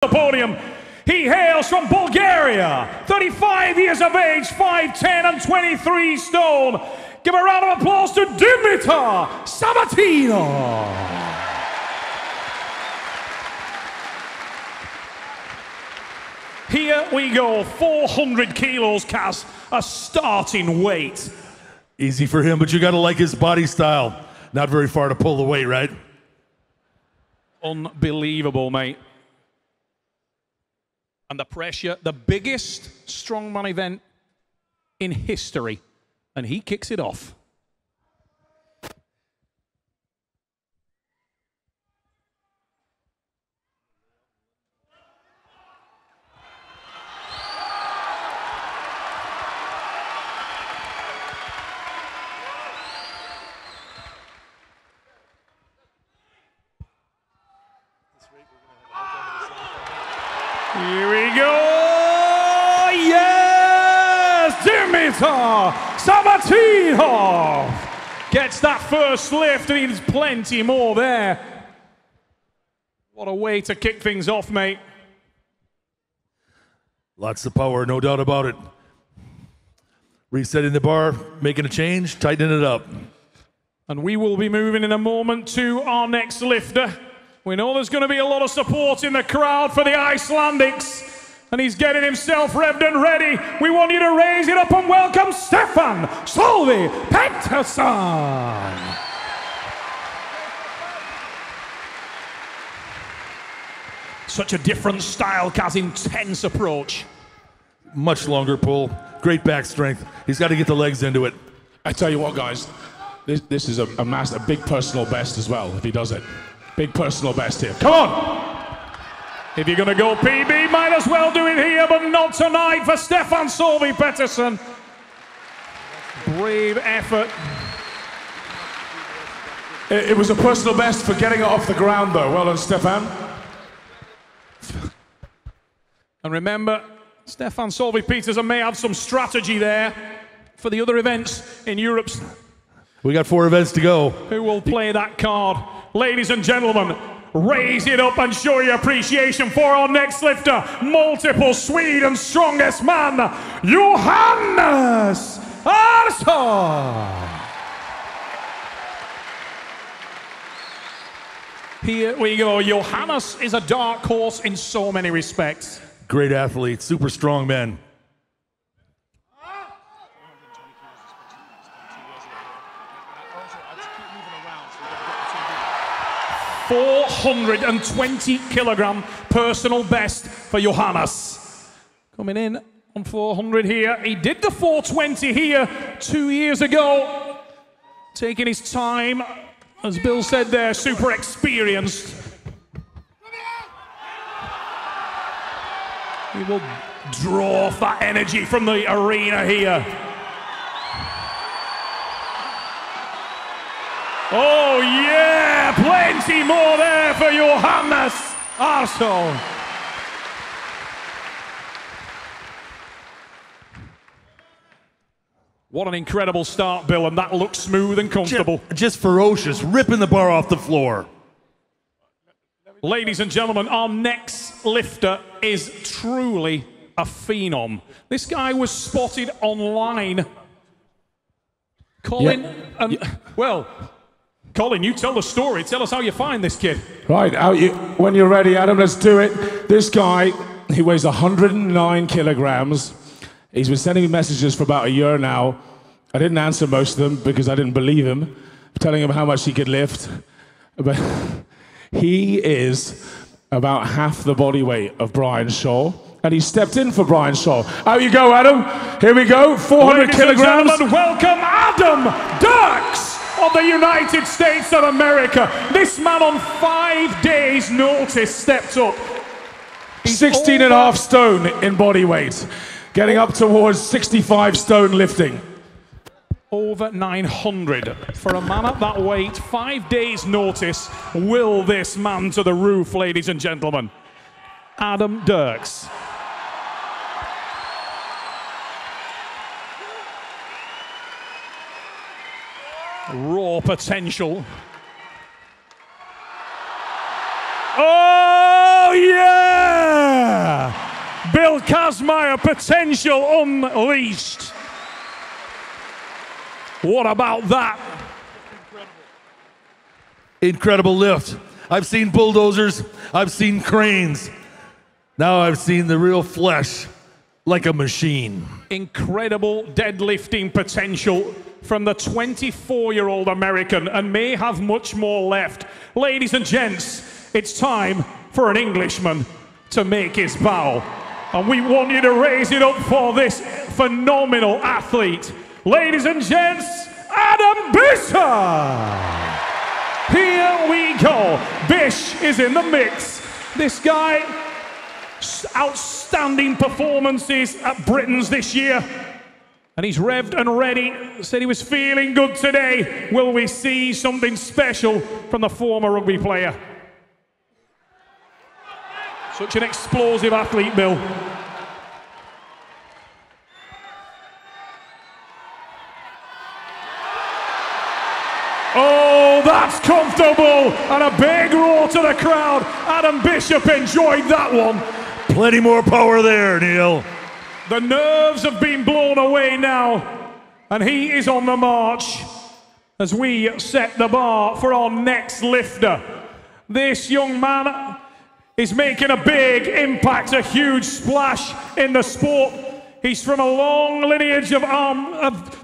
The podium. He hails from Bulgaria, 35 years of age, 5'10" and 23 stone. Give a round of applause to Dimitar Sabatino. Here we go, 400 kilos, Kaz, a starting weight. Easy for him, but you gotta like his body style. Not very far to pull the weight, right? Unbelievable, mate. And the pressure, the biggest strongman event in history. And he kicks it off. Here we go! Yes! Dimitar Sabatino gets that first lift, and he's plenty more there. What a way to kick things off, mate. Lots of power, no doubt about it. Resetting the bar, making a change, tightening it up. And we will be moving in a moment to our next lifter. We know there's going to be a lot of support in the crowd for the Icelandics, and he's getting himself revved and ready. We want you to raise it up and welcome Stefan Solvi Pettersson. Such a different style, Kaz, intense approach. Much longer pull, great back strength. He's got to get the legs into it. I tell you what, guys, this is a big personal best as well, if he does it. Big personal best here. Come on! If you're going to go PB, might as well do it here, but not tonight for Stefan Solvi Pettersson. Brave effort. It was a personal best for getting it off the ground, though. Well done, Stefan. And remember, Stefan Solvi Pettersson may have some strategy there for the other events in Europe. We got 4 events to go. Who will play that card? Ladies and gentlemen, raise it up and show your appreciation for our next lifter, multiple Sweden's strongest man, Johannes Arsson. Here we go. Johannes is a dark horse in so many respects. Great athlete, super strong man. 420 kilogram personal best for Johannes. Coming in on 400 here. He did the 420 here 2 years ago. Taking his time, as Bill said there, super experienced. He will draw off that energy from the arena here. Oh yeah, plenty more there for Johannes Arsson. What an incredible start, Bill, and that looks smooth and comfortable. Just ferocious, ripping the bar off the floor. Ladies and gentlemen, our next lifter is truly a phenom. This guy was spotted online. Colin, well, Colin, you tell the story. Tell us how you find this kid. Right, when you're ready, Adam, let's do it. This guy, he weighs 109 kilograms. He's been sending me messages for about a year now. I didn't answer most of them because I didn't believe him, telling him how much he could lift. But he is about half the body weight of Brian Shaw. And he stepped in for Brian Shaw. Out you go, Adam. Here we go, 400 kilograms. Ladies and gentlemen, welcome Adam Dirks of the United States of America. This man on 5 days' notice stepped up. 16.5 stone in body weight. Getting up towards 65 stone lifting. Over 900 for a man at that weight. 5 days' notice. Will this man to the roof, ladies and gentlemen? Adam Dirks. Raw potential. Oh, yeah! Bill Kazmaier, potential unleashed. What about that? Incredible lift. I've seen bulldozers, I've seen cranes. Now I've seen the real flesh like a machine. Incredible deadlifting potential from the 24-year-old American, and may have much more left. Ladies and gents, it's time for an Englishman to make his bow. And we want you to raise it up for this phenomenal athlete. Ladies and gents, Adam Bisher! Here we go. Bish is in the mix. This guy, outstanding performances at Britain's this year. And he's revved and ready. Said he was feeling good today. Will we see something special from the former rugby player? Such an explosive athlete, Bill. Oh, that's comfortable. And a big roar to the crowd. Adam Bishop enjoyed that one. Plenty more power there, Neil. The nerves have been blown away now. And he is on the march as we set the bar for our next lifter. This young man is making a big impact, a huge splash in the sport. He's from a long lineage of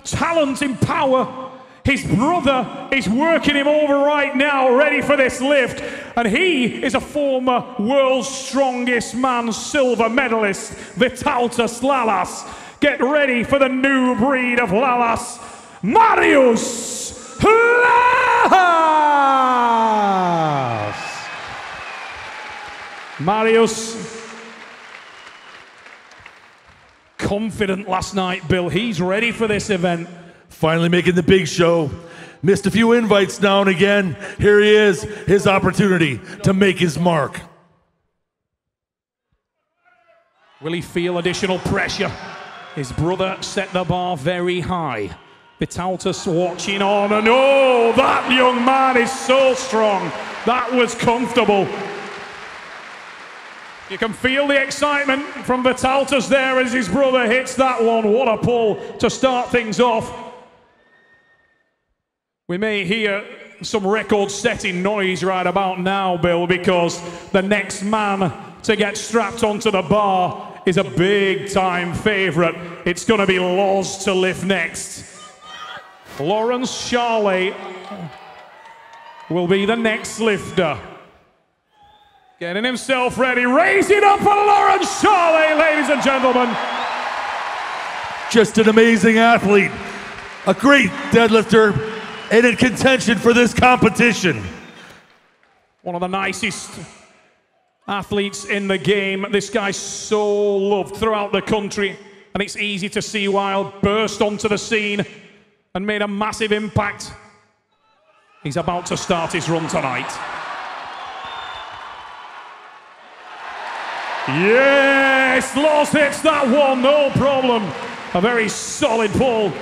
talent in power. His brother is working him over right now, ready for this lift. And he is a former world's strongest man silver medalist, Vytautas Lalas. Get ready for the new breed of Lalas, Marius Lalas. Marius, confident last night, Bill. He's ready for this event. Finally making the big show. Missed a few invites now and again. Here he is, his opportunity to make his mark. Will he feel additional pressure? His brother set the bar very high. Vytautas watching on, and oh, that young man is so strong. That was comfortable. You can feel the excitement from Vytautas there as his brother hits that one. What a pull to start things off. We may hear some record-setting noise right about now, Bill, because the next man to get strapped onto the bar is a big-time favourite. It's going to be Loz to lift next. Lawrence Charley will be the next lifter. Getting himself ready. Raise it up for Lawrence Charley, ladies and gentlemen. Just an amazing athlete. A great deadlifter. And in contention for this competition. One of the nicest athletes in the game. This guy's so loved throughout the country, and it's easy to see why he burst onto the scene and made a massive impact. He's about to start his run tonight. Yes, Loz hits that one, no problem. A very solid pull.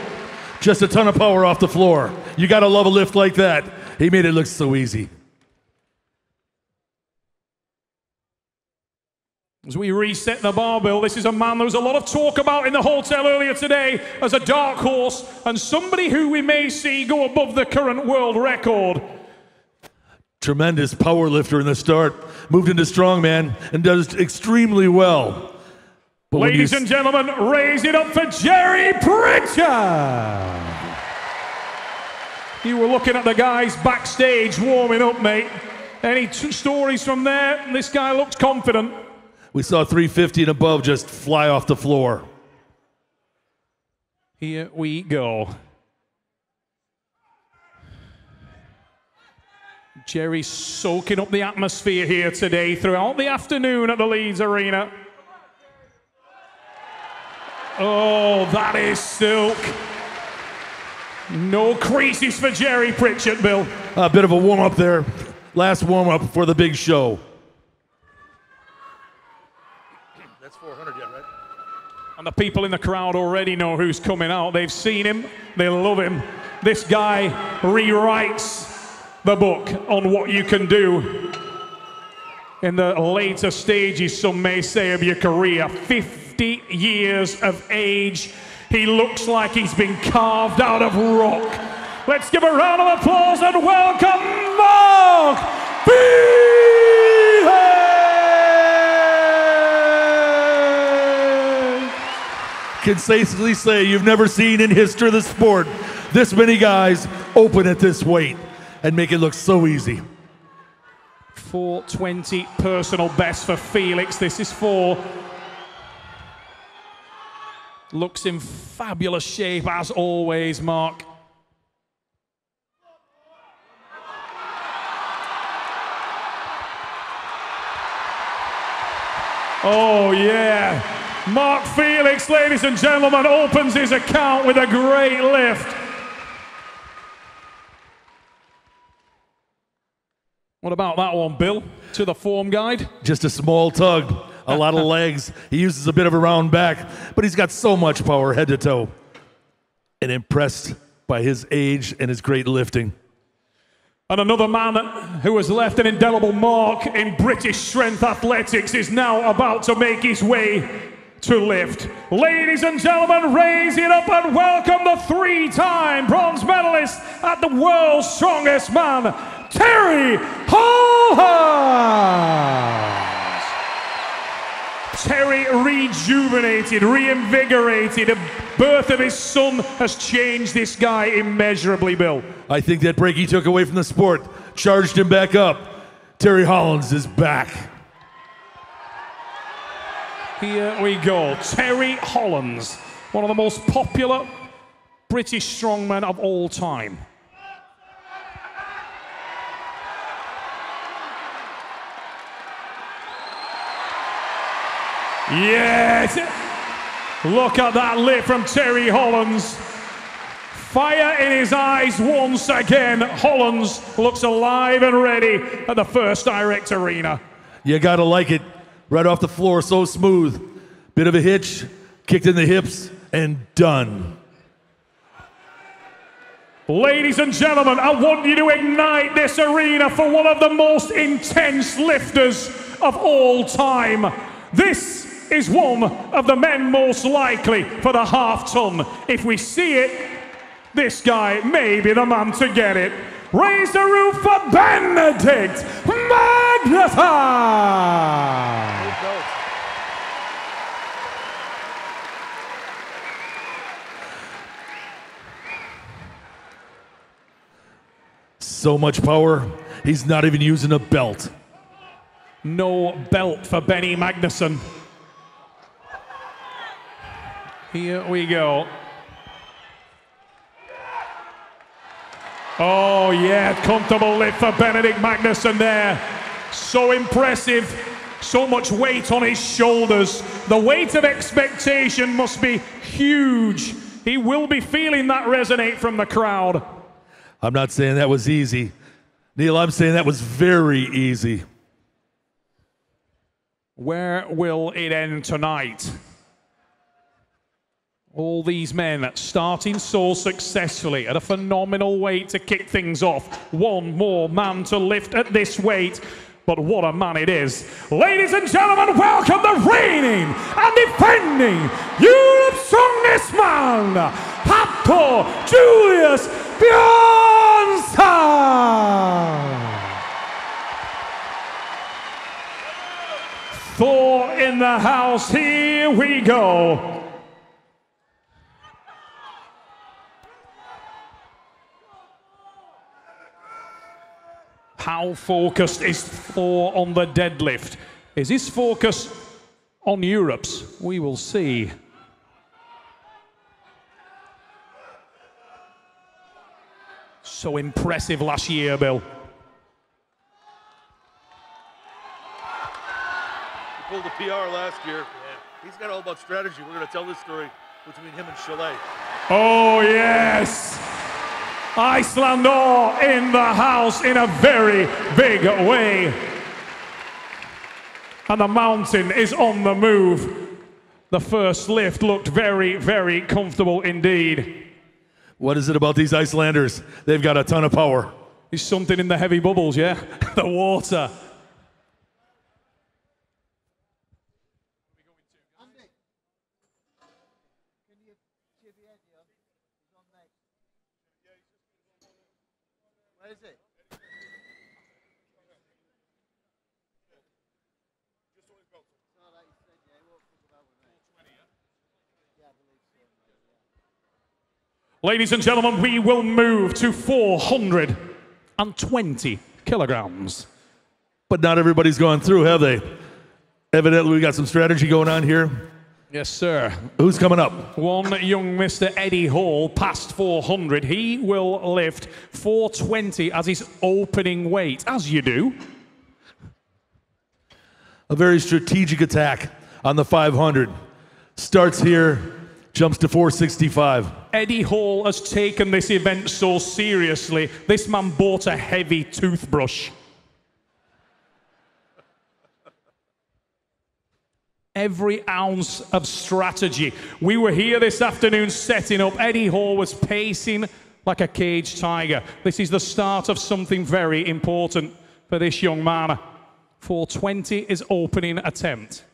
Just a ton of power off the floor. You gotta love a lift like that. He made it look so easy. As we reset the barbell, this is a man there was a lot of talk about in the hotel earlier today as a dark horse and somebody who we may see go above the current world record. Tremendous power lifter in the start. Moved into strongman and does extremely well. But ladies and gentlemen, raise it up for Jerry Pritchard. You were looking at the guys backstage warming up, mate. Any stories from there? This guy looked confident. We saw 350 and above just fly off the floor. Here we go. Jerry's soaking up the atmosphere here today throughout the afternoon at the Leeds Arena. Oh, that is silk. No creases for Jerry Pritchard, Bill. A bit of a warm-up there. Last warm-up for the big show. That's 400 yet, right? And the people in the crowd already know who's coming out. They've seen him. They love him. This guy rewrites the book on what you can do in the later stages, some may say, of your career. 50 years of age. He looks like he's been carved out of rock. Let's give a round of applause and welcome Mark Can safely say you've never seen in history of the sport this many guys open at this weight and make it look so easy. 420 personal best for Felix. This is for. Looks in fabulous shape as always, Mark. Oh yeah. Mark Felix, ladies and gentlemen, opens his account with a great lift. What about that one, Bill? To the form guide? Just a small tug, a lot of legs. He uses a bit of a round back, but he's got so much power head to toe. And impressed by his age and his great lifting. And another man who has left an indelible mark in British strength athletics is now about to make his way to lift. Ladies and gentlemen, raise it up and welcome the three-time bronze medalist at the world's strongest man, Terry Hollands. Terry rejuvenated, reinvigorated. The birth of his son has changed this guy immeasurably, Bill. I think that break he took away from the sport charged him back up. Terry Hollands is back. Here we go. Terry Hollands, one of the most popular British strongmen of all time. Yes! Look at that lift from Terry Hollands. Fire in his eyes once again. Hollands looks alive and ready at the First Direct Arena. You gotta like it. Right off the floor, so smooth. Bit of a hitch, kicked in the hips, and done. Ladies and gentlemen, I want you to ignite this arena for one of the most intense lifters of all time. This is one of the men most likely for the half ton. If we see it, this guy may be the man to get it. Raise the roof for Benedict Magnusson! So much power, he's not even using a belt. No belt for Benny Magnusson. Here we go. Oh yeah, comfortable lift for Benedict Magnusson there. So impressive, so much weight on his shoulders. The weight of expectation must be huge. He will be feeling that resonate from the crowd. I'm not saying that was easy. Neil, I'm saying that was very easy. Where will it end tonight? All these men starting so successfully at a phenomenal weight to kick things off. One more man to lift at this weight. But what a man it is. Ladies and gentlemen, welcome the reigning and defending Europe's strongest man, Hafthor Bjornsson. Thor in the house, here we go. How focused is Thor on the deadlift? Is his focus on Europe's? We will see. So impressive last year, Bill. He pulled a PR last year. Yeah. He's got all about strategy. We're going to tell this story between him and Chalet. Oh, yes. Icelandor in the house in a very big way. And the mountain is on the move. The first lift looked very, very comfortable indeed. What is it about these Icelanders? They've got a ton of power. There's something in the heavy bubbles, yeah? The water. Where is it? Ladies and gentlemen, we will move to 420 kilograms. But not everybody's gone through, have they? Evidently, we got some strategy going on here. Yes, sir. Who's coming up? One young Mr. Eddie Hall, past 400. He will lift 420 as his opening weight, as you do. A very strategic attack on the 500. Starts here, jumps to 465. Eddie Hall has taken this event so seriously. This man bought a heavy toothbrush. Every ounce of strategy. We were here this afternoon setting up. Eddie Hall was pacing like a caged tiger. This is the start of something very important for this young man. 420 is opening attempt.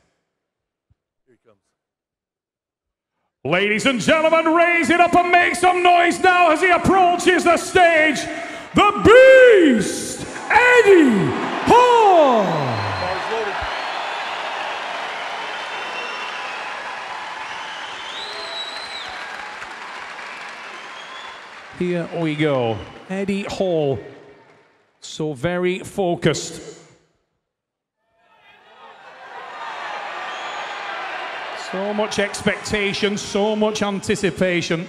Here he comes. Ladies and gentlemen, raise it up and make some noise now as he approaches the stage. The Beast, Eddie Hall. Here we go. Eddie Hall, so very focused. So much expectation, so much anticipation.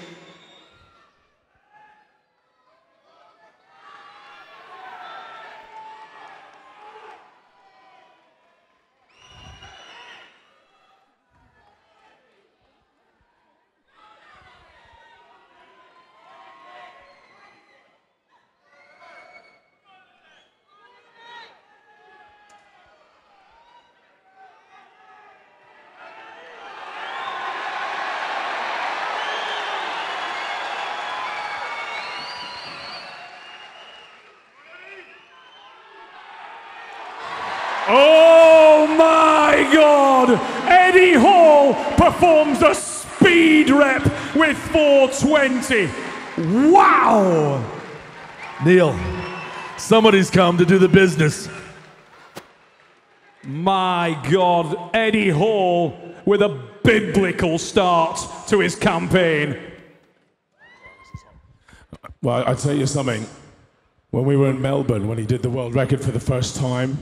Oh my God! Eddie Hall performs a speed rep with 420. Wow! Neil, somebody's come to do the business. My God, Eddie Hall with a biblical start to his campaign. Well, I'll tell you something. When we were in Melbourne, when he did the world record for the first time,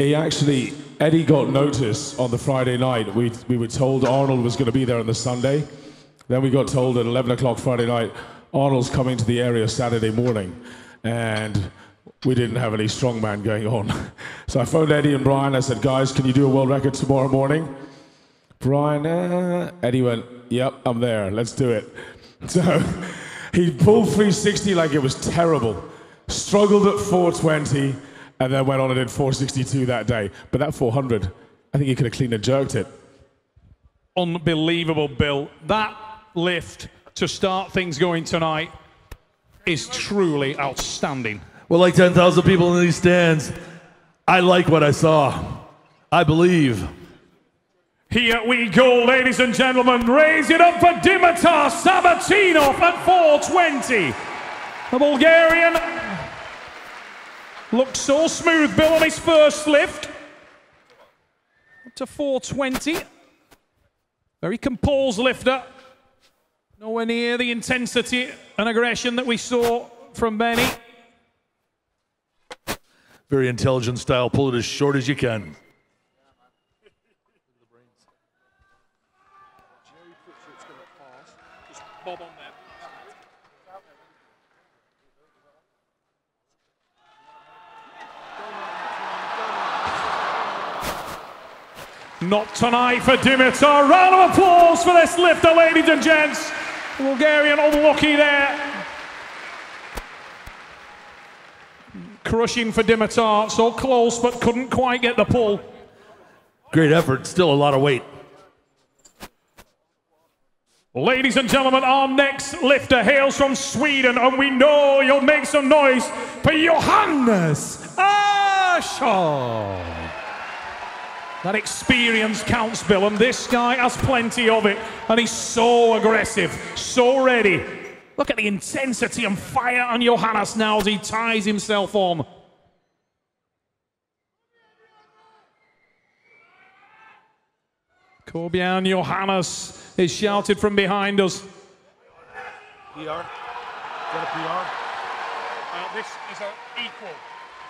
Eddie got notice on the Friday night. We were told Arnold was going to be there on the Sunday. Then we got told at 11 o'clock Friday night, Arnold's coming to the area Saturday morning. And we didn't have any strongman going on. So I phoned Eddie and Brian. I said, guys, can you do a world record tomorrow morning? Brian, Eddie went, yep, I'm there. Let's do it. So he pulled 360 like it was terrible. Struggled at 420. And then went on and did 462 that day. But that 400, I think he could have clean and jerked it. Unbelievable, Bill. That lift to start things going tonight is truly outstanding. Well, like 10,000 people in these stands, I like what I saw. I believe. Here we go, ladies and gentlemen. Raise it up for Dimitar Sabatinov at 420. The Bulgarian looked so smooth, Bill, on his first lift. Up to 420. Very composed lifter. Nowhere near the intensity and aggression that we saw from Benny. Very intelligent style. Pull it as short as you can. Not tonight for Dimitar. Round of applause for this lifter, ladies and gents. The Bulgarian unlucky there. Crushing for Dimitar. So close, but couldn't quite get the pull. Great effort. Still a lot of weight. Ladies and gentlemen, our next lifter hails from Sweden, and we know you'll make some noise for Johannes Arshaw. That experience counts, Bill, and this guy has plenty of it, and he's so aggressive, so ready. Look at the intensity and fire on Johannes now as he ties himself on. Corbian Johannes is shouted from behind us. PR? Is that a PR? This is an equal.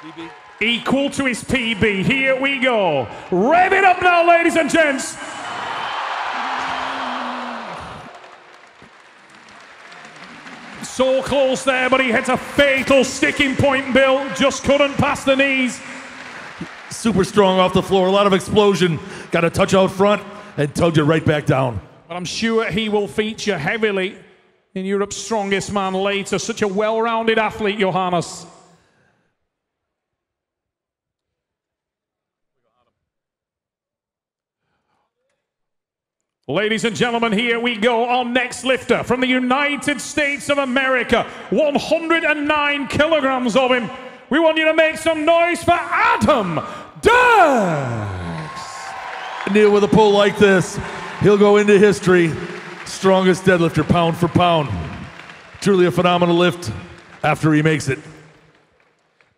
PB? Equal to his PB. Here we go. Rev it up now, ladies and gents. So close there, but he hits a fatal sticking point, Bill. Just couldn't pass the knees. Super strong off the floor, a lot of explosion. Got a touch out front and tugged it right back down. But I'm sure he will feature heavily in Europe's Strongest Man later. Such a well-rounded athlete, Johannes. Ladies and gentlemen, here we go. Our next lifter from the United States of America. 109 kilograms of him. We want you to make some noise for Adam Dirks. Neil, with a pull like this, he'll go into history. Strongest deadlifter pound for pound. Truly a phenomenal lift after he makes it.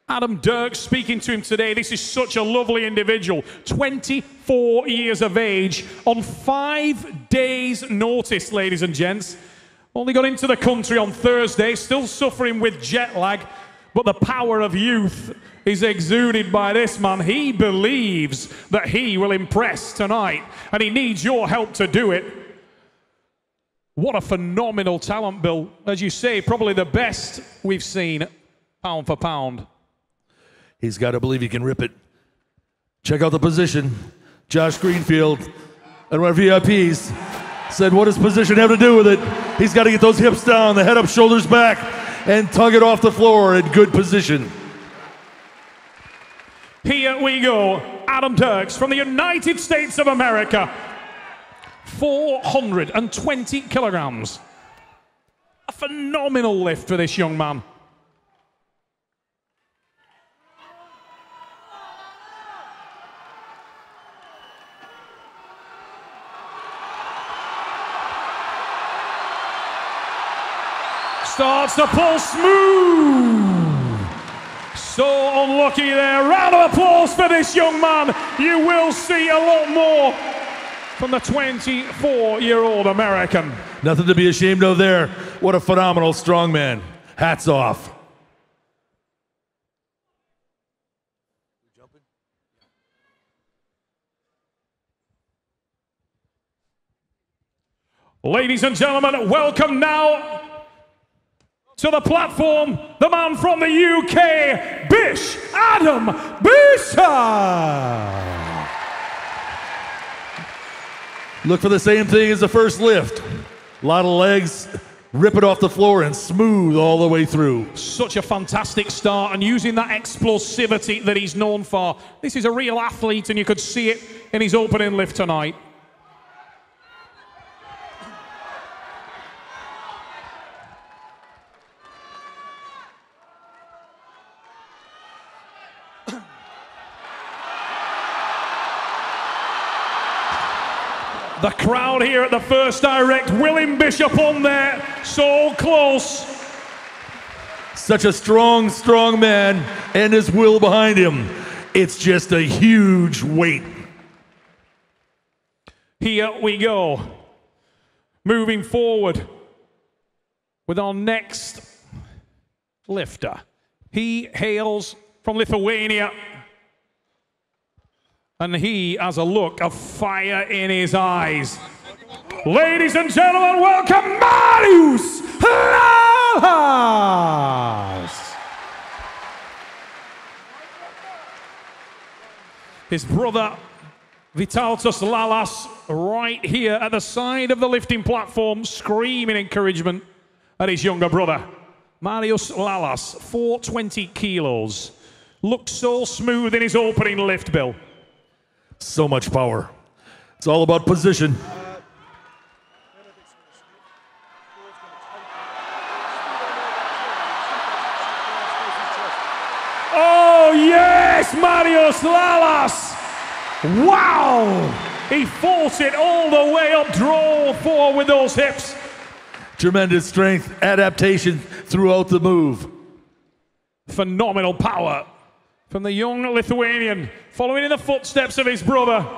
Adam Dirks speaking to him today. This is such a lovely individual. 24 years of age on 5 days' notice, ladies and gents. Only got into the country on Thursday, still suffering with jet lag, but the power of youth is exuded by this man. He believes that he will impress tonight, and he needs your help to do it. What a phenomenal talent, Bill. As you say, probably the best we've seen pound for pound. He's got to believe he can rip it. Check out the position. Josh Greenfield and our VIPs said, what does position have to do with it? He's got to get those hips down, the head up, shoulders back, and tug it off the floor in good position. Here we go. Adam Dirks from the United States of America. 420 kilograms. A phenomenal lift for this young man. Starts to pull smooth. So unlucky there. Round of applause for this young man. You will see a lot more from the 24-year-old American. Nothing to be ashamed of there. What a phenomenal strongman. Hats off. Ladies and gentlemen, welcome now to the platform, the man from the UK, Bish Adam Bjornsson. Look for the same thing as the first lift. A lot of legs, rip it off the floor and smooth all the way through. Such a fantastic start, and using that explosivity that he's known for. This is a real athlete, and you could see it in his opening lift tonight. The crowd here at the first direct, William Bishop on there, so close. Such a strong, strong man, and his will behind him. It's just a huge weight. Here we go. Moving forward with our next lifter. He hails from Lithuania. And he has a look of fire in his eyes. Ladies and gentlemen, welcome Marius Lalas. His brother, Vitaltas Lalas, right here at the side of the lifting platform, screaming encouragement at his younger brother. Marius Lalas, 420 kilos. Looked so smooth in his opening lift, Bill. So much power. It's all about position. Oh yes, Marius Lalas. Wow! He fought it all the way up, drove forward with those hips. Tremendous strength, adaptation throughout the move. Phenomenal power from the young Lithuanian, following in the footsteps of his brother.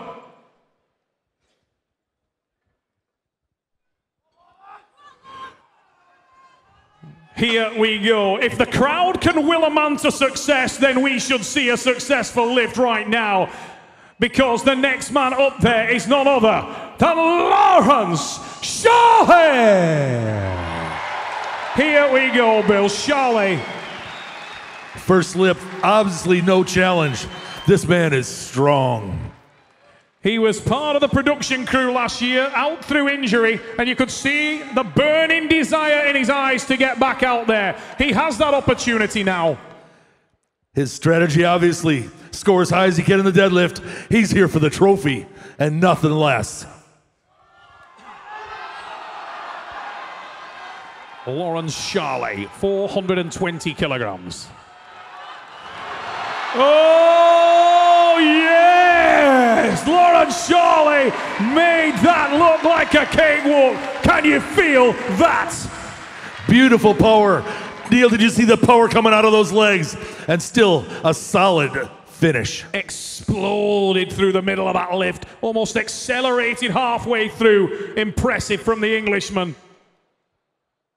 Here we go. If the crowd can will a man to success, then we should see a successful lift right now. Because the next man up there is none other than Lawrence Charlie. Here we go, Bill. Charlie. First lift, obviously no challenge. This man is strong. He was part of the production crew last year, out through injury, and you could see the burning desire in his eyes to get back out there. He has that opportunity now. His strategy, obviously, score as high as he can in the deadlift. He's here for the trophy and nothing less. Lawrence Charlie, 420 kilograms. Oh, yes! Lawrence Charlie made that look like a cakewalk. Can you feel that? Beautiful power. Neil, did you see the power coming out of those legs? And still a solid finish. Exploded through the middle of that lift, almost accelerated halfway through. Impressive from the Englishman.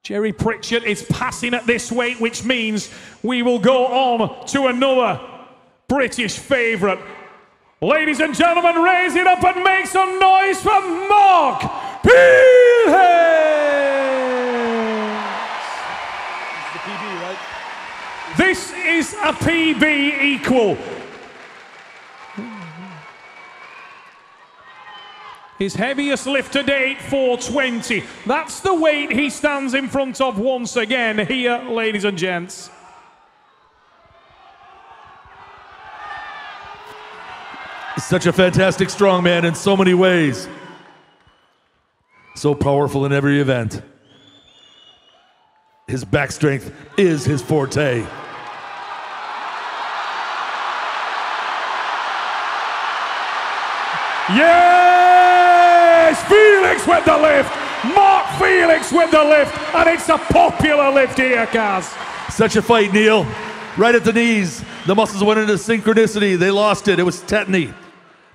Jerry Pritchett is passing at this weight, which means we will go on to another British favourite. Ladies and gentlemen, raise it up and make some noise for Mark This is a PB equal. His heaviest lift to date, 420. That's the weight he stands in front of once again here, ladies and gents. Such a fantastic strongman in so many ways. So powerful in every event. His back strength is his forte. Yes! Felix with the lift! Mark Felix with the lift! And it's a popular lift here, Kaz. Such a fight, Neil. Right at the knees. The muscles went into synchronicity. They lost it. It was tetany.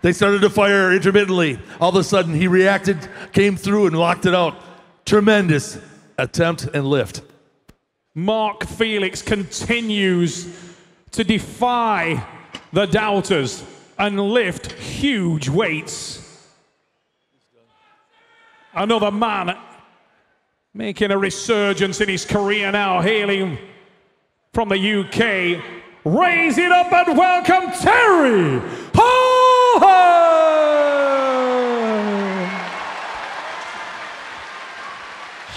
They started to fire intermittently. All of a sudden, he reacted, came through, and locked it out. Tremendous attempt and lift. Mark Felix continues to defy the doubters and lift huge weights. Another man making a resurgence in his career now, hailing from the UK. Raise it up and welcome Terry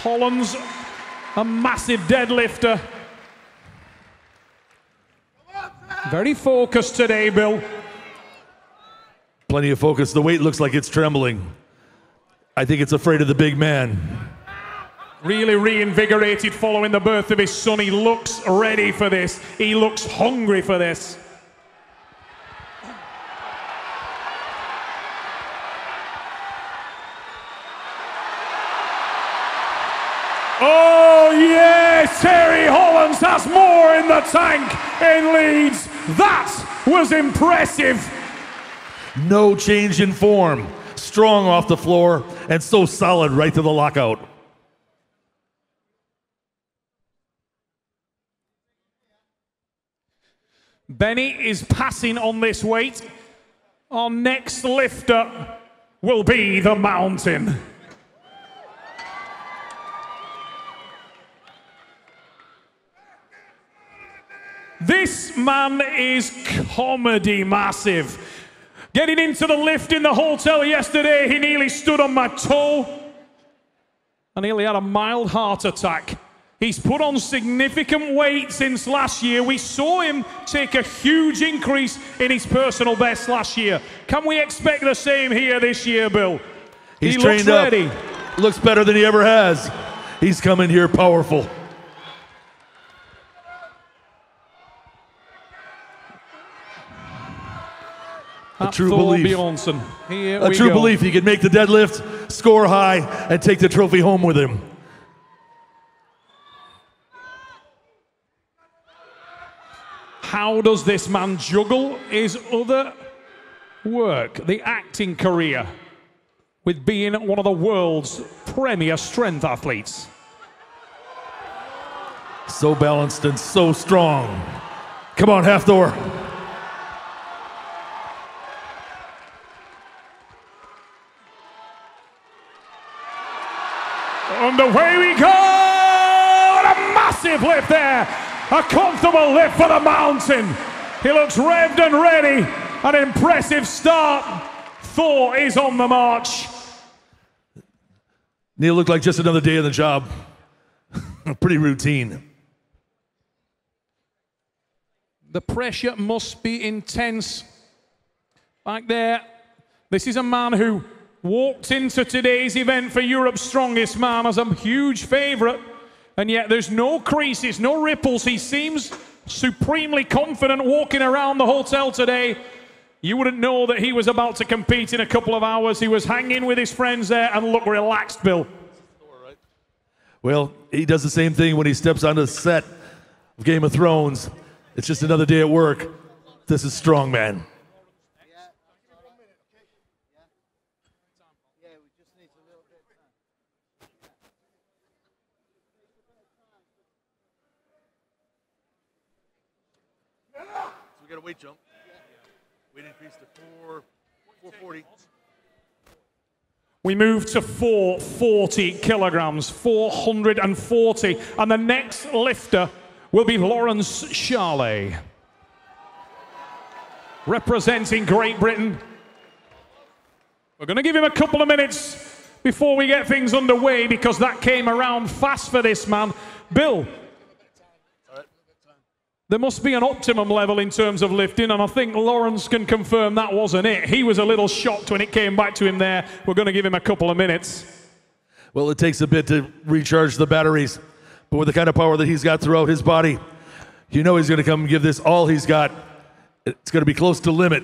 Holland's a massive deadlifter. Very focused today, Bill. Plenty of focus. The weight looks like it's trembling. I think it's afraid of the big man. Really reinvigorated following the birth of his son. He looks ready for this. He looks hungry for this. Oh yes, Terry Hollands has more in the tank in Leeds. That was impressive. No change in form. Strong off the floor and so solid right to the lockout. Benny is passing on this weight. Our next lifter will be the Mountain. This man is comedy massive. Getting into the lift in the hotel yesterday, he nearly stood on my toe. I nearly had a mild heart attack. He's put on significant weight since last year. We saw him take a huge increase in his personal best last year. Can we expect the same here this year, Bill? He's trained up. Ready. Looks better than he ever has. He's coming here powerful. A true Hafthor belief. Bjornsson. Here A we true go. belief he can make the deadlift, score high, and take the trophy home with him. How does this man juggle his other work, the acting career, with being one of the world's premier strength athletes? So balanced and so strong. Come on, Hafthor. And away we go! And a massive lift there! A comfortable lift for the mountain. He looks revved and ready. An impressive start. Thor is on the march. Neil looked like just another day on the job. Pretty routine. The pressure must be intense. Back there, this is a man who walked into today's event for Europe's Strongest Man as a huge favourite, and yet there's no creases, no ripples. He seems supremely confident walking around the hotel today. You wouldn't know that he was about to compete in a couple of hours. He was hanging with his friends there and looked relaxed, Bill. Well, he does the same thing when he steps onto the set of Game of Thrones. It's just another day at work. This is Strongman. We got a weight jump. Weight increase to 440. We move to 440 kilograms, 440. And the next lifter will be Lawrence Charley, representing Great Britain. We're going to give him a couple of minutes before we get things underway because that came around fast for this man. Bill, there must be an optimum level in terms of lifting, and I think Lawrence can confirm that wasn't it. He was a little shocked when it came back to him there. We're going to give him a couple of minutes. Well, it takes a bit to recharge the batteries, but with the kind of power that he's got throughout his body, you know he's going to come and give this all he's got. It's going to be close to limit,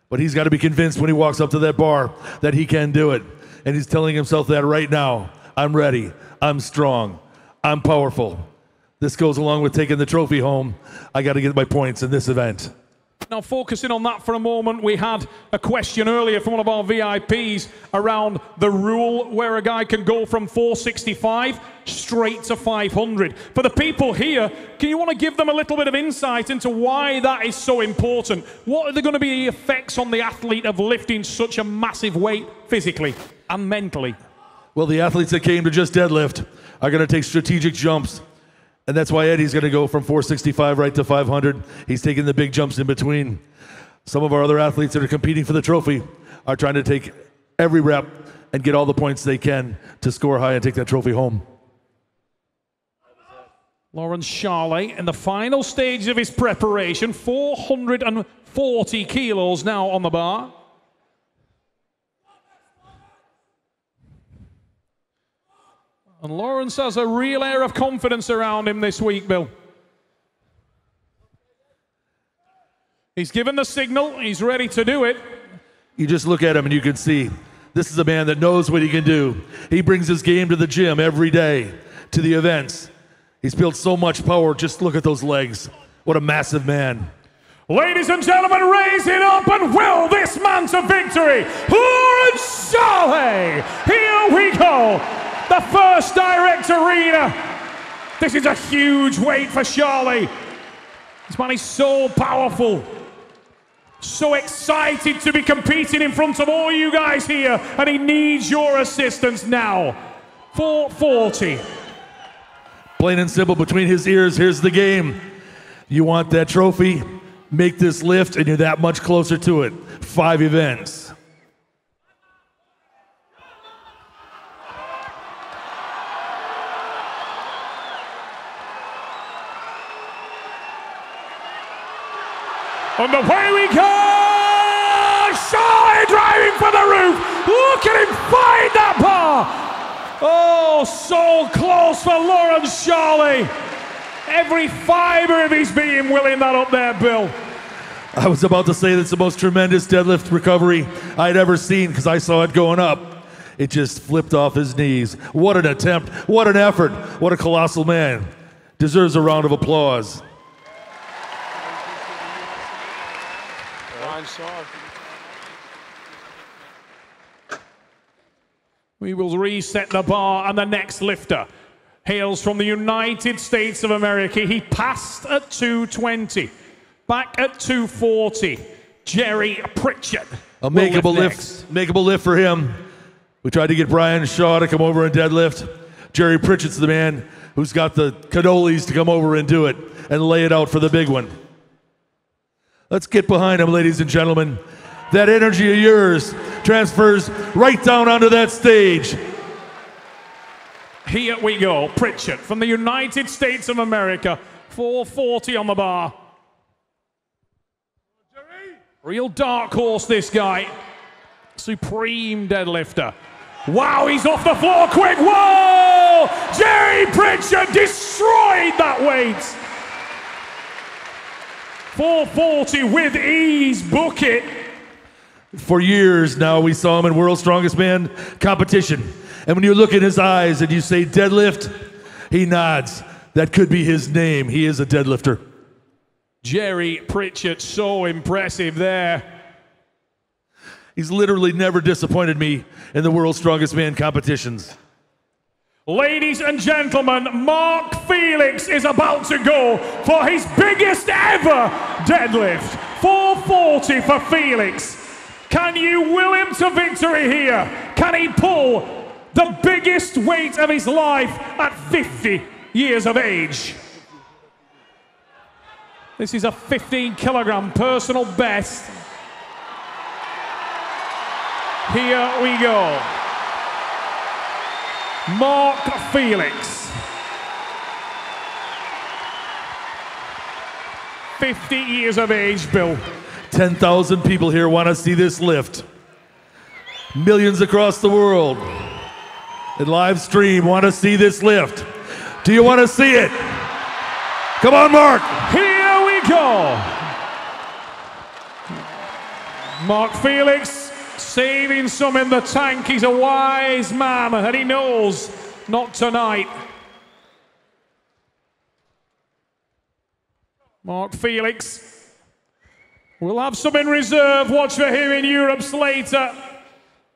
but he's got to be convinced when he walks up to that bar that he can do it. And he's telling himself that right now. I'm ready. I'm strong. I'm powerful. This goes along with taking the trophy home. I got to get my points in this event. Now, focusing on that for a moment, we had a question earlier from one of our VIPs around the rule where a guy can go from 465 straight to 500. For the people here, can you want to give them a little bit of insight into why that is so important? What are going to be the effects on the athlete of lifting such a massive weight physically and mentally? Well, the athletes that came to just deadlift are going to take strategic jumps. And that's why Eddie's going to go from 465 right to 500. He's taking the big jumps in between. Some of our other athletes that are competing for the trophy are trying to take every rep and get all the points they can to score high and take that trophy home. Lawrence Charley in the final stage of his preparation, 440 kilos now on the bar. And Lawrence has a real air of confidence around him this week, Bill. He's given the signal. He's ready to do it. You just look at him and you can see this is a man that knows what he can do. He brings his game to the gym every day, to the events. He's built so much power. Just look at those legs. What a massive man. Ladies and gentlemen, raise it up and will this man to victory. Lawrence Charley. Here we go. The first direct arena. This is a huge weight for Charley. This man is so powerful. So excited to be competing in front of all you guys here. And he needs your assistance now. 440. Plain and simple between his ears, here's the game. You want that trophy? Make this lift and you're that much closer to it. 5 events. And away we go! Charley driving for the roof! Look at him find that bar! Oh, so close for Lawrence Charley. Every fibre of his being willing that up there, Bill. I was about to say that's the most tremendous deadlift recovery I'd ever seen because I saw it going up. It just flipped off his knees. What an attempt. What an effort. What a colossal man. Deserves a round of applause. We will reset the bar, and the next lifter hails from the United States of America. He passed at 220, back at 240. Jerry Pritchett. A makeable lift for him. We tried to get Brian Shaw to come over and deadlift. Jerry Pritchett's the man who's got the cannolis to come over and do it and lay it out for the big one. Let's get behind him, ladies and gentlemen. That energy of yours transfers right down onto that stage. Here we go. Pritchett from the United States of America. 440 on the bar. Real dark horse, this guy. Supreme deadlifter. Wow, he's off the floor quick. Whoa! Jerry Pritchett destroyed that weight. 440 with ease. Book it. For years now, we saw him in World's Strongest Man competition. And when you look in his eyes and you say deadlift, he nods. That could be his name. He is a deadlifter. Jerry Pritchett, so impressive there. He's literally never disappointed me in the World's Strongest Man competitions. Ladies and gentlemen, Mark Felix is about to go for his biggest ever deadlift. 440 for Felix. Can you will him to victory here? Can he pull the biggest weight of his life at 50 years of age? This is a 15-kilogram personal best. Here we go. Mark Felix. 50 years of age, Bill. 10,000 people here want to see this lift. Millions across the world in live stream want to see this lift. Do you want to see it? Come on, Mark. Here we go. Mark Felix saving some in the tank. He's a wise man and he knows not tonight. Mark Felix. We'll have some in reserve. Watch for him in Europe later.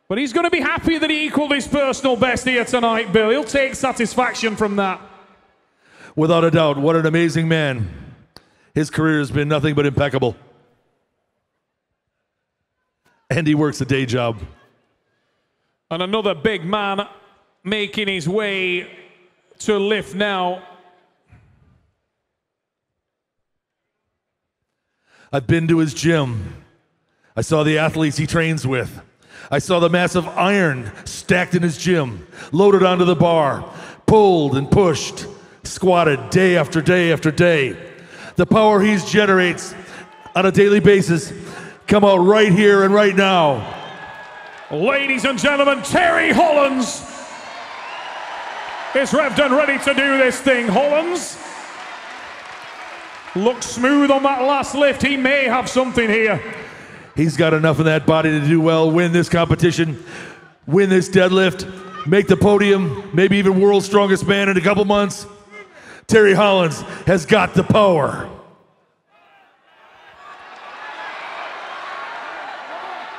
But he's going to be happy that he equaled his personal best here tonight, Bill. He'll take satisfaction from that. Without a doubt, what an amazing man. His career has been nothing but impeccable. And he works a day job. And another big man making his way to lift now. I've been to his gym. I saw the athletes he trains with. I saw the massive iron stacked in his gym, loaded onto the bar, pulled and pushed, squatted day after day after day. The power he generates on a daily basis come out right here and right now. Ladies and gentlemen, Terry Hollands is revved and ready to do this thing. Hollands looks smooth on that last lift. He may have something here. He's got enough in that body to do well, win this competition, win this deadlift, make the podium, maybe even World's Strongest Man in a couple months. Terry Hollands has got the power.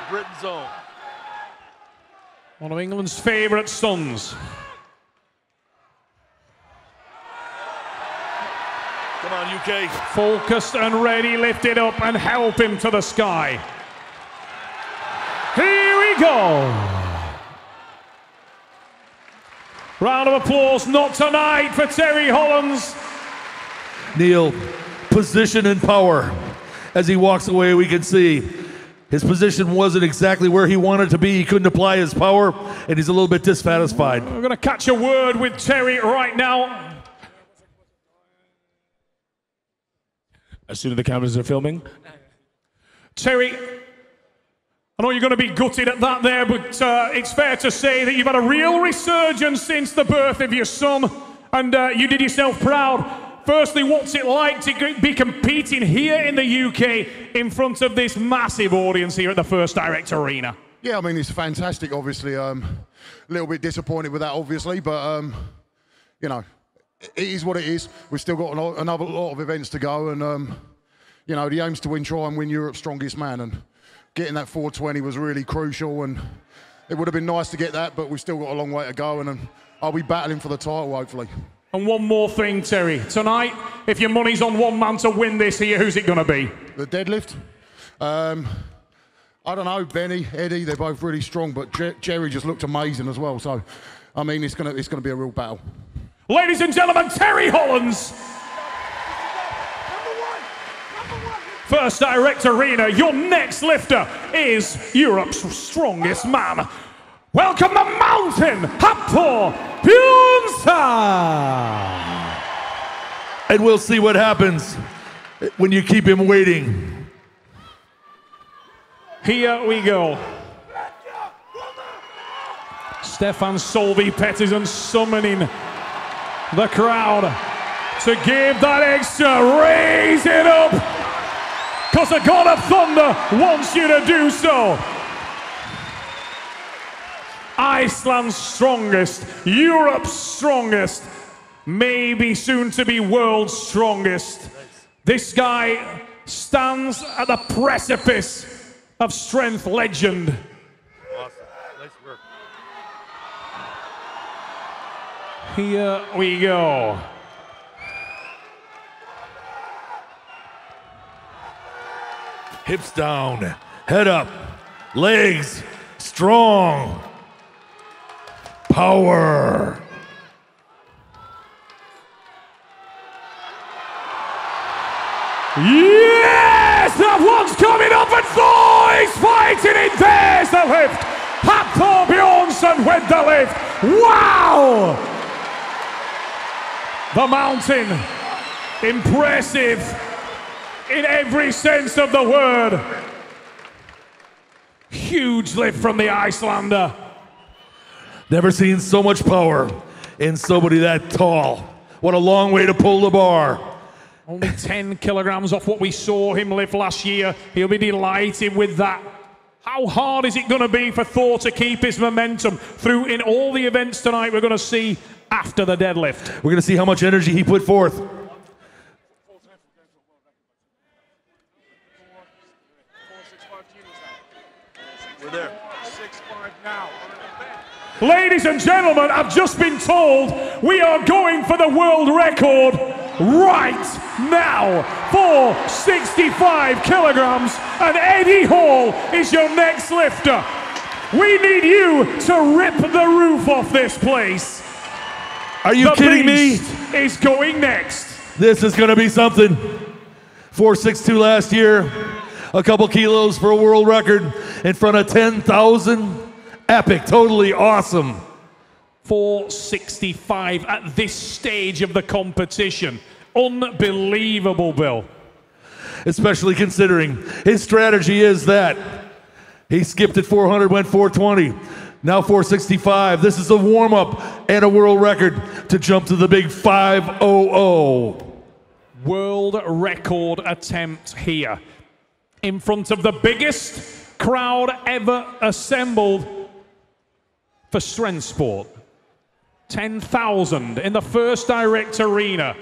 Britain's own. One of England's favourite sons. Come on, UK. Focused and ready, lift it up and help him to the sky. Here we go. Round of applause, not tonight, for Terry Hollands. Neil, position and power. As he walks away, we can see his position wasn't exactly where he wanted to be. He couldn't apply his power, and he's a little bit dissatisfied. We're going to catch a word with Terry right now. As soon as the cameras are filming. Terry, I know you're going to be gutted at that there, but it's fair to say that you've had a real resurgence since the birth of your son, and you did yourself proud. Firstly, what's it like to be competing here in the UK in front of this massive audience here at the First Direct Arena? Yeah, I mean, it's fantastic, obviously. A little bit disappointed with that, obviously, but, you know, it is what it is. We've still got another lot of events to go, and, you know, the aim's to try and win Europe's strongest man, and getting that 420 was really crucial, and it would have been nice to get that, but we've still got a long way to go, and I'll be battling for the title, hopefully. And one more thing, Terry. Tonight, if your money's on one man to win this here, who's it going to be? The deadlift? I don't know, Benny, Eddie, they're both really strong, but Jerry just looked amazing as well, so, I mean, it's gonna be a real battle. Ladies and gentlemen, Terry Hollands. First Direct Arena, your next lifter is Europe's strongest man. Welcome the Mountain, Hafthor Bjornsson! And we'll see what happens when you keep him waiting. Here we go. Stefan Solvi Pettersson summoning the crowd to give that extra, raise it up, because the God of Thunder wants you to do so. Iceland's strongest, Europe's strongest, maybe soon to be world's strongest. This guy stands at the precipice of strength legend. Awesome. Nice work. Here we go. Hips down, head up, legs strong, power. Yes! That one's coming up and Thor is fighting it. There's the lift. Hafthor Bjornsson with the lift. Wow! The Mountain, impressive in every sense of the word. Huge lift from the Icelander. Never seen so much power in somebody that tall. What a long way to pull the bar. Only 10 kilograms off what we saw him lift last year. He'll be delighted with that. How hard is it going to be for Thor to keep his momentum through in all the events tonight we're going to see after the deadlift? We're going to see how much energy he put forth. We're there. 6'5" now. Ladies and gentlemen, I've just been told we are going for the world record right now for 65 kilograms, and Eddie Hall is your next lifter. We need you to rip the roof off this place. Are you kidding me? Is going next. This is going to be something. 4.62 last year, a couple kilos for a world record in front of 10,000. Epic, totally awesome. 465 at this stage of the competition. Unbelievable, Bill. Especially considering his strategy is that he skipped at 400, went 420, now 465. This is a warm-up and a world record to jump to the big 500. World record attempt here in front of the biggest crowd ever assembled for strength sport. 10,000 in the First Direct Arena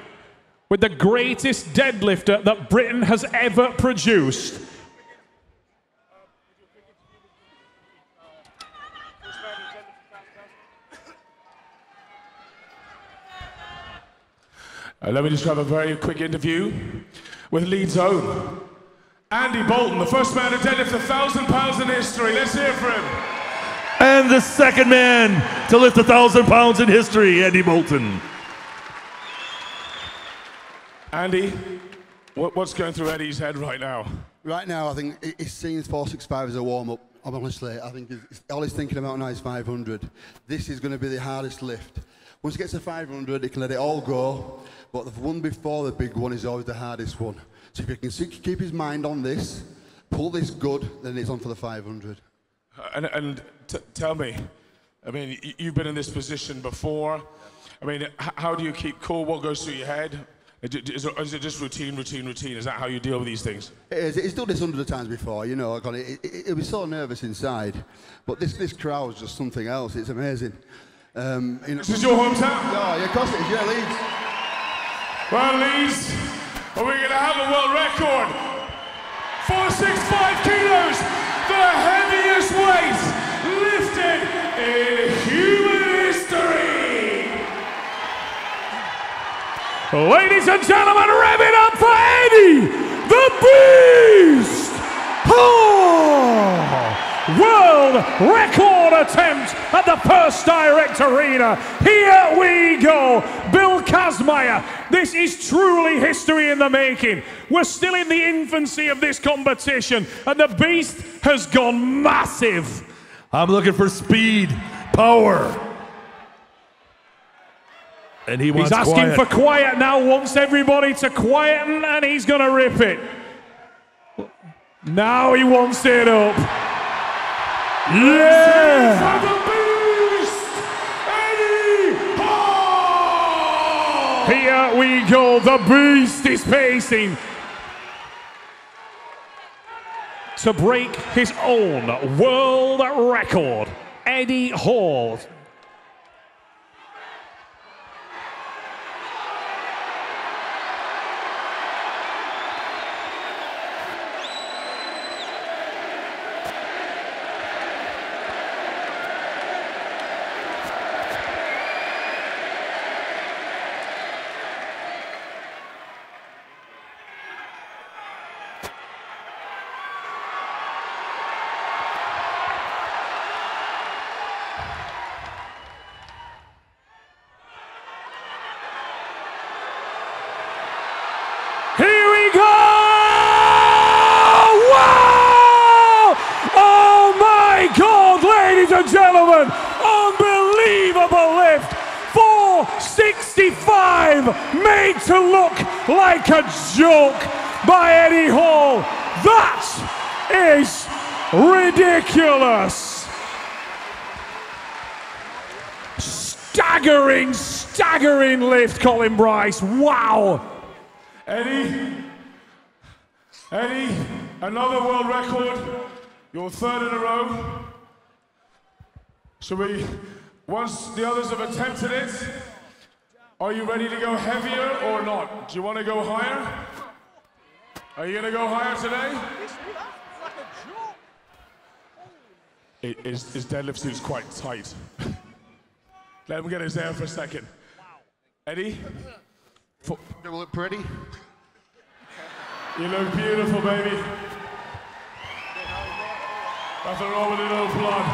with the greatest deadlifter that Britain has ever produced. Let me just have a very quick interview with Leeds' own Andy Bolton, the first man to deadlift 1,000 pounds in history. Let's hear for him. And the second man to lift 1,000 pounds in history, Andy Bolton. Andy, what's going through Eddie's head right now? Right now, I think he's seeing 465 as a warm-up. Honestly, I think all he's thinking about now is 500. This is going to be the hardest lift. Once he gets to 500, he can let it all go. But the one before the big one is always the hardest one. So if he can keep his mind on this, pull this good, then it's on for the 500. Tell me, I mean, you've been in this position before. I mean, how do you keep cool? What goes through your head? Is it just routine? Is that how you deal with these things? It is. He's done this hundreds of times before, you know. It was so nervous inside, but this crowd is just something else. It's amazing. This is your hometown? Oh, yeah, of course it is. Yeah, Leeds. Well, Leeds, are we going to have a world record? 465 kilos, the heaviest weight lifted in human history. Ladies and gentlemen, rev it up for Eddie, the Beast! Oh! World record attempt at the First Direct Arena. Here we go. Bill Kazmaier, this is truly history in the making. We're still in the infancy of this competition, and the Beast has gone massive. I'm looking for speed, power. And he's asking quiet. for quiet now, wants everybody to quieten, and he's going to rip it. Now he wants it up. Yeah! For the Beast, Eddie Hall! Here we go, the Beast is pacing to break his own world record. Eddie Hall. Here we go! Wow! Oh my God, ladies and gentlemen! Unbelievable lift! 465, made to look like a joke by Eddie Hall. That is ridiculous! Staggering lift, Colin Bryce. Wow! Eddie, another world record. You're third in a row. Shall we, once the others have attempted it, are you ready to go heavier or not? Do you want to go higher? Are you going to go higher today? His deadlift suit's quite tight. Let him get his air for a second. Eddie? Do I look pretty? You look beautiful, baby. Nothing wrong with a little blood.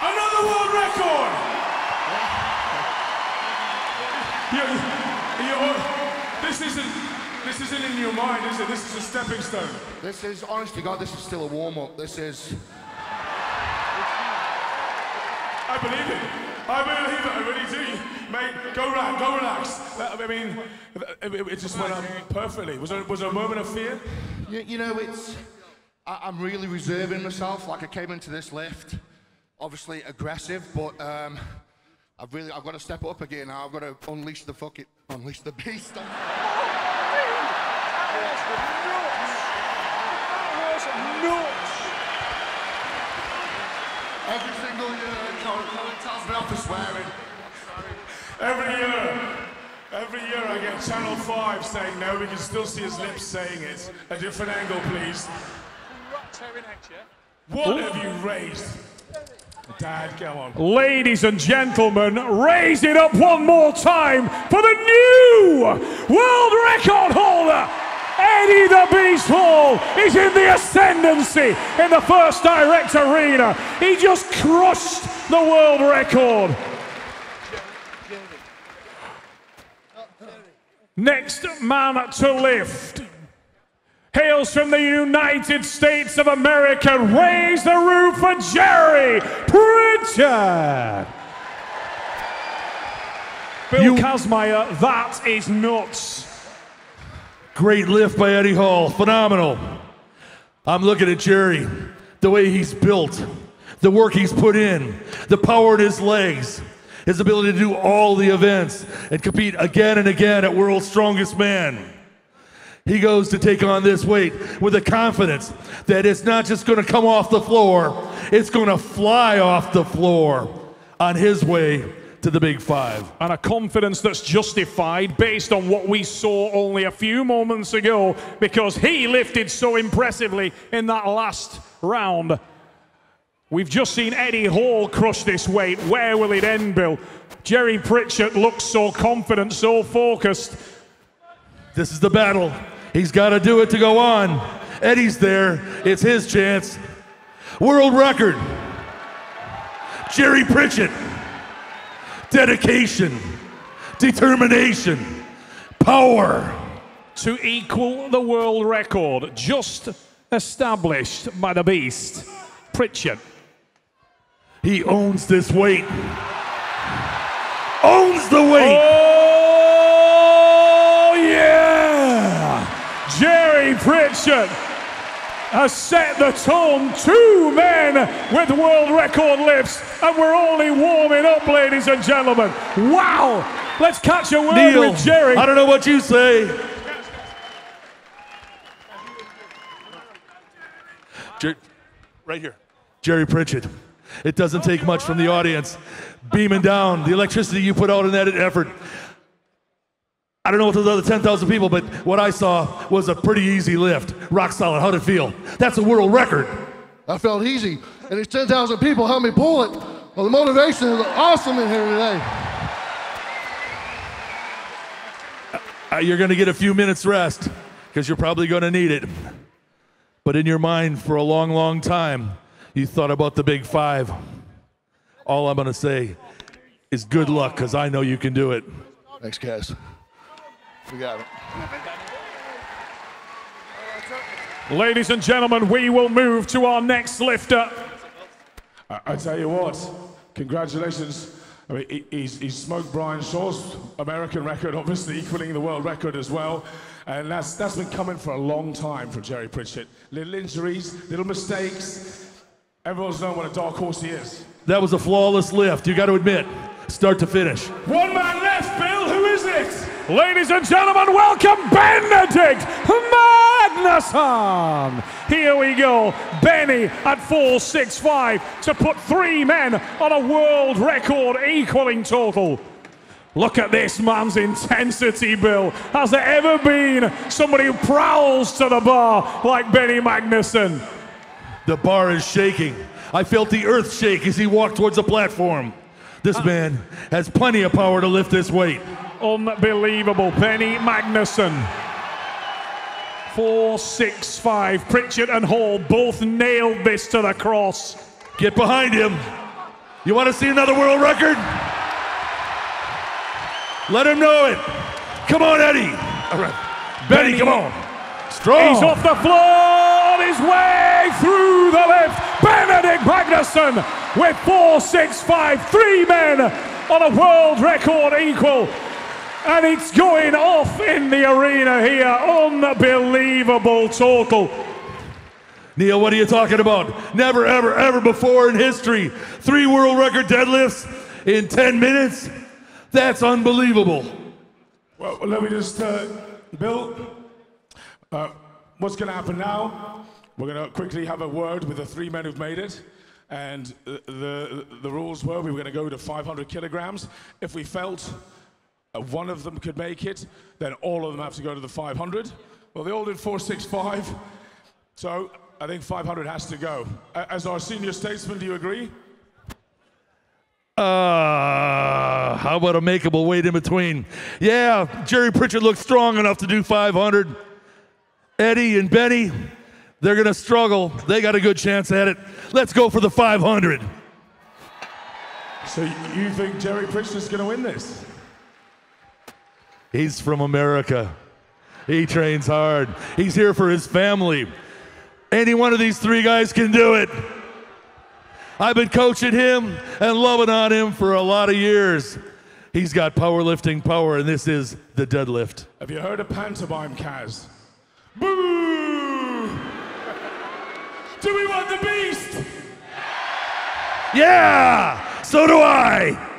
Another world record! This isn't in your mind, is it? This is a stepping stone. This is, honest to God, this is still a warm-up. This is... I believe it. I really do. Mate, go relax. I mean, it just went up perfectly. Was there a moment of fear? You know, I'm really reserving myself. Like, I came into this lift, obviously aggressive, but I've got to step up again now. I've got to unleash the beast. Every single year, Colin tells me off for swearing. Every year I get Channel 5 saying no, we can still see his lips saying it. A different angle, please. What have you raised? Dad, come on. Ladies and gentlemen, raise it up one more time for the new world record holder. Eddie the Beast Hall is in the ascendancy in the First Direct Arena. He just crushed the world record. Next man to lift hails from the United States of America. Raise the roof for Jerry Pritchard. Bill Kazmaier, that is nuts. Great lift by Eddie Hall, phenomenal. I'm looking at Jerry, the way he's built, the work he's put in, the power in his legs. his ability to do all the events and compete again and again at World's Strongest Man. He goes to take on this weight with a confidence that it's not just going to come off the floor, it's going to fly off the floor on his way to the Big Five. And a confidence that's justified based on what we saw only a few moments ago, because he lifted so impressively in that last round. We've just seen Eddie Hall crush this weight. Where will it end, Bill? Jerry Pritchett looks so confident, so focused. This is the battle. He's got to do it to go on. Eddie's there. It's his chance. World record. Jerry Pritchett. Dedication. Determination. Power. To equal the world record just established by the beast, Pritchett. He owns this weight. Owns the weight. Oh, yeah! Jerry Pritchett has set the tone. 2 men with world record lifts, and we're only warming up, ladies and gentlemen. Wow! Let's catch a word Neil, with Jerry. I don't know what you say. Right here. Jerry Pritchett. It doesn't take much from the audience. Beaming down, the electricity you put out in that effort. I don't know what those other 10,000 people, but what I saw was a pretty easy lift. Rock solid. How'd it feel? That's a world record. I felt easy, and these 10,000 people helped me pull it. Well, the motivation is awesome in here today. You're going to get a few minutes rest because you're probably going to need it. But in your mind for a long, long time, you thought about the Big Five. All I'm going to say is good luck, because I know you can do it. Thanks, guys. We got it. Ladies and gentlemen, we will move to our next lifter. I tell you what, congratulations. I mean, he's smoked Brian Shaw's American record, obviously equaling the world record as well. And that's been coming for a long time for Jerry Pritchett. Little injuries, little mistakes. Everyone's known what a dark horse he is. That was a flawless lift, you got to admit, start to finish. 1 man left, Bill. Who is it? Ladies and gentlemen, welcome Benedict Magnusson. Here we go. Benny at 4.65 to put 3 men on a world record equaling total. Look at this man's intensity, Bill. Has there ever been somebody who prowls to the bar like Benny Magnusson? The bar is shaking. I felt the earth shake as he walked towards the platform. This man has plenty of power to lift this weight. Unbelievable. Benny Magnusson. 4.65. Pritchett and Hall both nailed this to the cross. Get behind him. You want to see another world record? Let him know it. Come on, Eddie. All right. Benny, come on. Strong. He's off the floor on his way through the lift. Benedict Magnusson with 4.65. 3 men on a world record equal. And it's going off in the arena here. Unbelievable total. Neil, what are you talking about? Never, ever, ever before in history. 3 world record deadlifts in 10 minutes? That's unbelievable. Well, let me just, Bill, what's going to happen now? We're going to quickly have a word with the 3 men who've made it. And the rules were we were going to go to 500 kilograms. If we felt one of them could make it, then all of them have to go to the 500. Well, they all did 4.65. So I think 500 has to go. As our senior statesman, do you agree? How about a makeable weight in between? Yeah, Jerry Pritchett looks strong enough to do 500. Eddie and Benny, they're going to struggle. They got a good chance at it. Let's go for the 500. So you think Jerry Pritchett's going to win this? He's from America. He trains hard. He's here for his family. Any one of these 3 guys can do it. I've been coaching him and loving on him for a lot of years. He's got powerlifting power, and this is the deadlift. Have you heard of pantomime, Kaz? Boo! Do we want the beast? Yeah! So do I!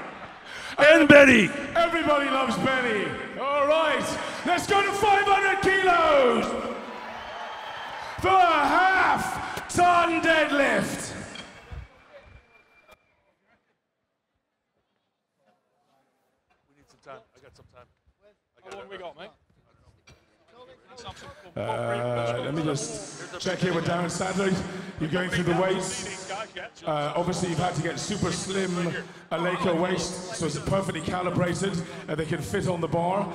And Benny. Everybody loves Benny. All right, let's go to 500 kilos for a half-ton deadlift. We need some time. I got some time. How long we got, mate? Let me just check here with Darren Sadler. You're going through the weights. Obviously, you've had to get super slim Aleco waist, so it's perfectly calibrated and they can fit on the bar.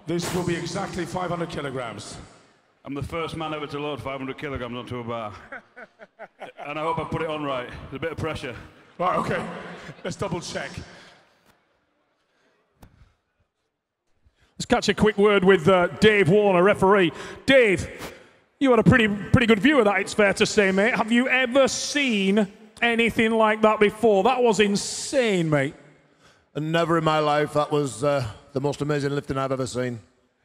This will be exactly 500 kilograms. I'm the first man ever to load 500 kilograms onto a bar. And I hope I put it on right. There's a bit of pressure. Right, okay. Let's double check. Let's catch a quick word with Dave Warner, referee. Dave, you had a pretty good view of that, it's fair to say, mate. Have you ever seen anything like that before? That was insane, mate. And never in my life. That was the most amazing lifting I've ever seen.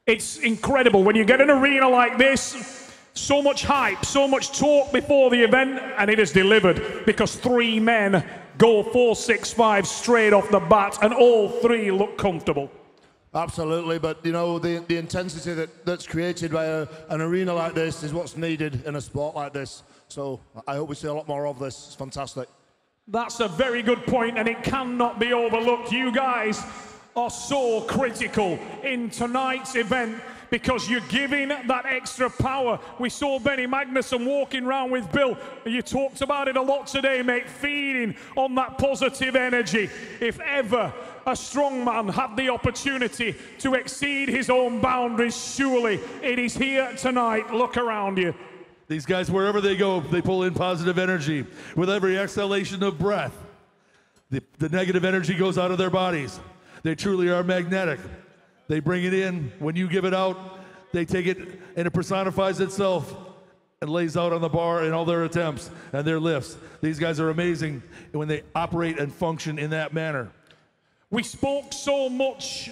It's incredible. When you get an arena like this, so much hype, so much talk before the event, and it is delivered because 3 men go 465 straight off the bat, and all 3 look comfortable. Absolutely, but you know, the intensity that's created by an arena like this is what's needed in a sport like this. So I hope we see a lot more of this. It's fantastic. That's a very good point, and it cannot be overlooked. You guys are so critical in tonight's event because you're giving that extra power. We saw Benny Magnusson walking around with Bill. You talked about it a lot today, mate, feeding on that positive energy. If ever a strongman had the opportunity to exceed his own boundaries, surely it is here tonight. Look around you. These guys, wherever they go, they pull in positive energy. With every exhalation of breath, the negative energy goes out of their bodies. They truly are magnetic. They bring it in. When you give it out, they take it and it personifies itself and lays out on the bar in all their attempts and their lifts. These guys are amazing when they operate and function in that manner. We spoke so much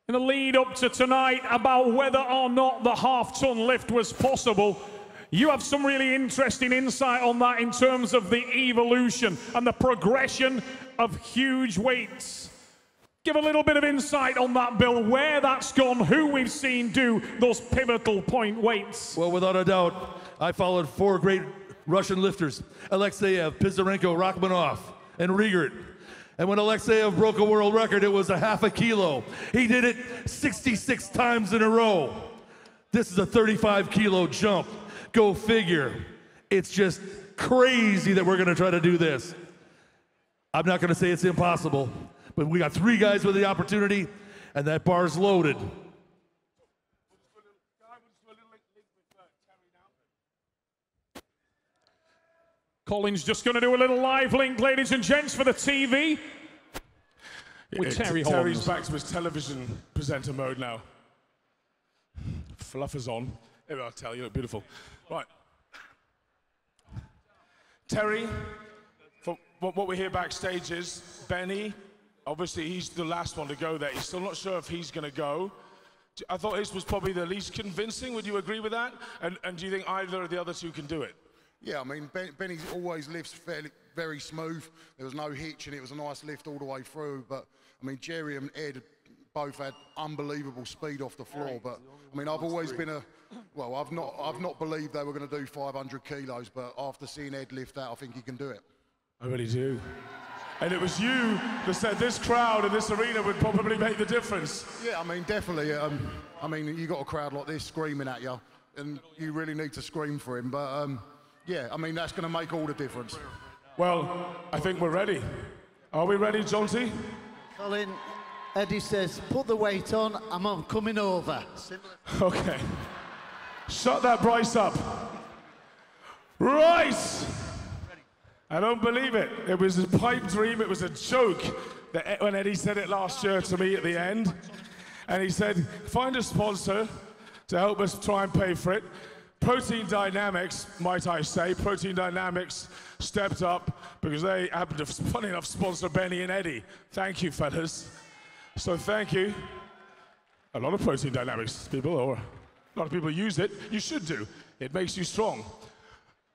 in the lead up to tonight about whether or not the half-ton lift was possible. You have some really interesting insight on that in terms of the evolution and the progression of huge weights. Give a little bit of insight on that, Bill, where that's gone, who we've seen do those pivotal point weights. Well, without a doubt, I followed 4 great Russian lifters, Alexeyev, Pizarenko, Rachmanov, and Riegert. And when Alexeyev broke a world record, it was a half a kilo. He did it 66 times in a row. This is a 35-kilo jump. Go figure. It's just crazy that we're going to try to do this. I'm not going to say it's impossible, but we got 3 guys with the opportunity, and that bar's loaded. Colin's just going to do a little live link, ladies and gents, for the TV. With Terry Holmes. Terry's back to his television presenter mode now. Fluffer's on. Here, I'll tell you, look beautiful. Right. Terry, from what we hear backstage is Benny, obviously he's the last one to go there. He's still not sure if he's going to go. I thought his was probably the least convincing. Would you agree with that? And do you think either of the other 2 can do it? Yeah, I mean, Benny always lifts very smooth. There was no hitch, and it was a nice lift all the way through. But, I mean, Jerry and Ed both had unbelievable speed off the floor. But, I mean, I've always been I've not believed they were going to do 500 kilos. But after seeing Ed lift that, I think he can do it. I really do. And it was you that said this crowd and this arena would probably make the difference. Yeah, I mean, definitely. I mean, you got a crowd like this screaming at you, and you really need to scream for him. But, yeah, I mean, that's going to make all the difference. Well, I think we're ready. Are we ready, Jonty? Colin, Eddie says, put the weight on, I'm coming over. Okay. Shut that Bryce up. Right. I don't believe it. It was a pipe dream. It was a joke that when Eddie said it last year to me at the end. And he said, find a sponsor to help us try and pay for it. Protein Dynamics, might I say, Protein Dynamics stepped up because they happened to, funny enough, sponsor Benny and Eddie. Thank you, fellas. So thank you. A lot of Protein Dynamics people, or a lot of people use it. You should do. It makes you strong.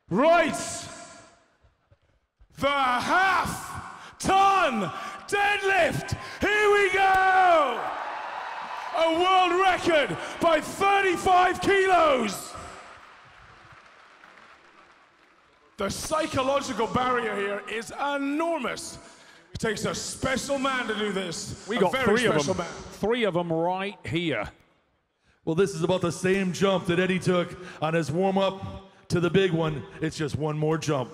Right. The half-ton deadlift. Here we go! A world record by 35 kilos! The psychological barrier here is enormous. It takes a special man to do this. We got three of them. Three of them right here. Well, this is about the same jump that Eddie took on his warm-up to the big one. It's just one more jump.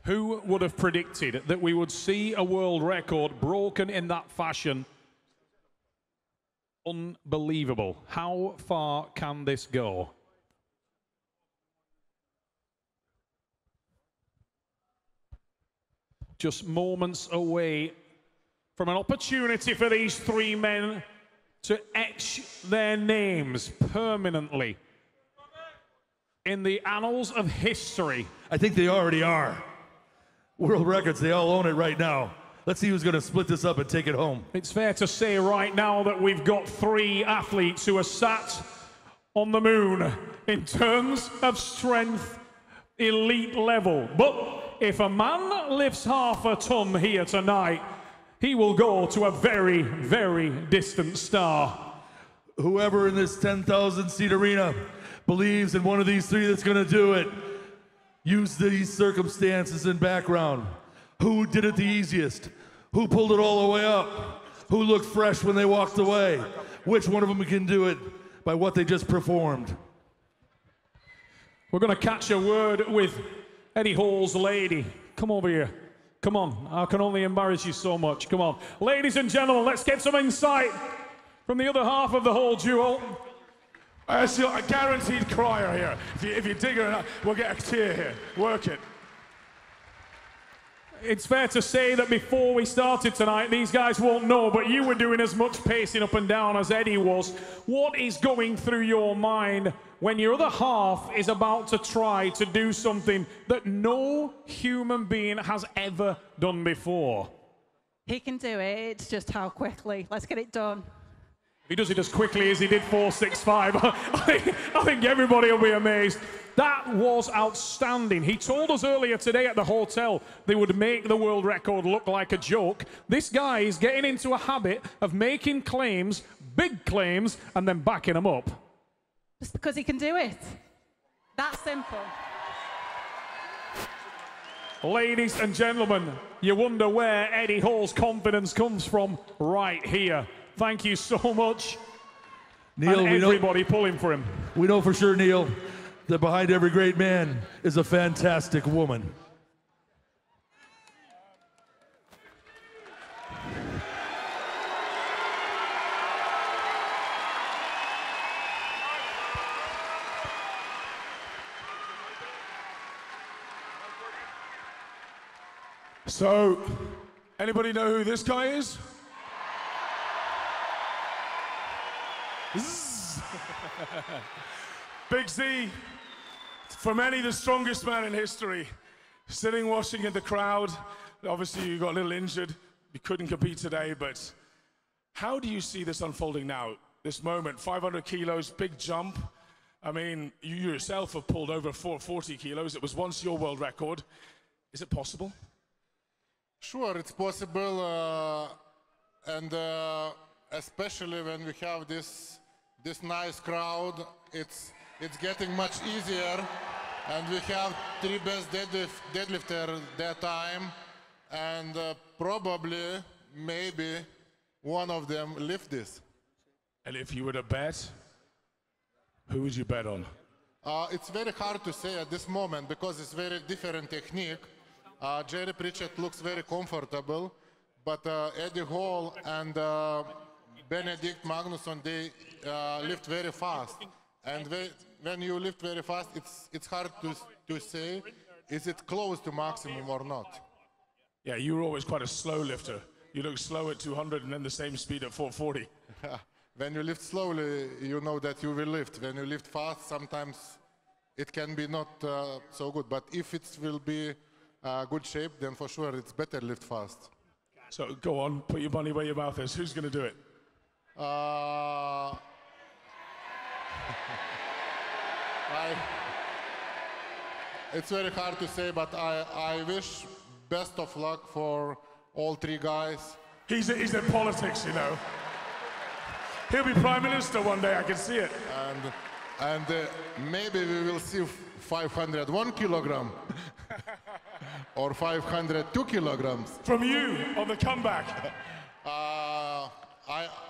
Who would have predicted that we would see a world record broken in that fashion? Unbelievable. How far can this go? Just moments away from an opportunity for these three men to etch their names permanently in the annals of history. I think they already are. World records, they all own it right now. Let's see who's going to split this up and take it home. It's fair to say right now that we've got three athletes who are sat on the moon in terms of strength, elite level. But if a man lifts half a ton here tonight, he will go to a very, very distant star. Whoever in this 10,000 seat arena believes in one of these three that's going to do it, use these circumstances and background. Who did it the easiest? Who pulled it all the way up? Who looked fresh when they walked away? Which one of them can do it by what they just performed? We're going to catch a word with Eddie Hall's lady. Come over here. Come on. I can only embarrass you so much. Come on. Ladies and gentlemen, let's get some insight from the other half of the Hall duo. I see a guaranteed crier here. If you dig her, we'll get a tear here. Work it. It's fair to say that before we started tonight, these guys won't know, but you were doing as much pacing up and down as Eddie was. What is going through your mind when your other half is about to try to do something that no human being has ever done before? He can do it, it's just how quickly. Let's get it done. If he does it as quickly as he did 465, I think everybody will be amazed. That was outstanding. He told us earlier today at the hotel they would make the world record look like a joke. This guy is getting into a habit of making claims, big claims, and then backing them up. Just because he can do it. That simple. Ladies and gentlemen, you wonder where Eddie Hall's confidence comes from right here. Thank you so much. Neil, and everybody pulling for him. We know for sure, Neil, that behind every great man is a fantastic woman. So, anybody know who this guy is? Big Z, for many the strongest man in history, sitting watching in the crowd. Obviously you got a little injured, you couldn't compete today, but how do you see this unfolding now? This moment, 500 kilos, big jump. I mean, you yourself have pulled over 440 kilos. It was once your world record. Is it possible? Sure, it's possible, and especially when we have this nice crowd, it's getting much easier, and we have three best deadlifters that time, and probably, maybe one of them lift this. And if you were to bet, who would you bet on? It's very hard to say at this moment because it's very different technique. Jerry Pritchett looks very comfortable, but Eddie Hall and Benedict Magnusson, they lift very fast. And when you lift very fast, it's hard to say, is it close to maximum or not? Yeah, you were always quite a slow lifter. You look slow at 200 and then the same speed at 440. When you lift slowly, you know that you will lift. When you lift fast, sometimes it can be not so good. But if it will be good shape, then for sure it's better lift fast. So go on, put your money where your mouth is. Who's going to do it? It's very hard to say, but I wish best of luck for all three guys. He's in politics, you know. He'll be prime minister one day, I can see it. And maybe we will see 501 kilogram or 502 kilograms. From you on the comeback. I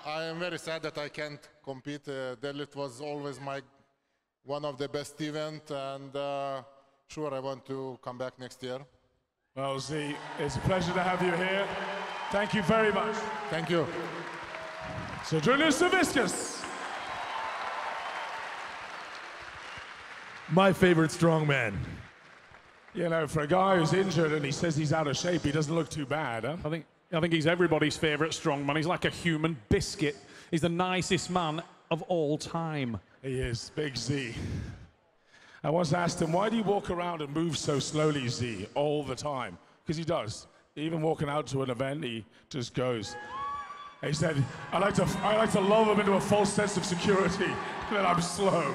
am very sad that I can't compete. Deadlift was always one of the best events, and sure, I want to come back next year. Well, Z, it's a pleasure to have you here. Thank you very much. Thank you. So, Julius Saviscus. My favorite strongman. You know, for a guy who's injured and he says he's out of shape, he doesn't look too bad, huh? I think he's everybody's favorite strongman. He's like a human biscuit. He's the nicest man of all time. He is, Big Z. I once asked him, why do you walk around and move so slowly, Z, all the time? Because he does. Even walking out to an event, he just goes. He said, I like to lull him into a false sense of security that I'm slow.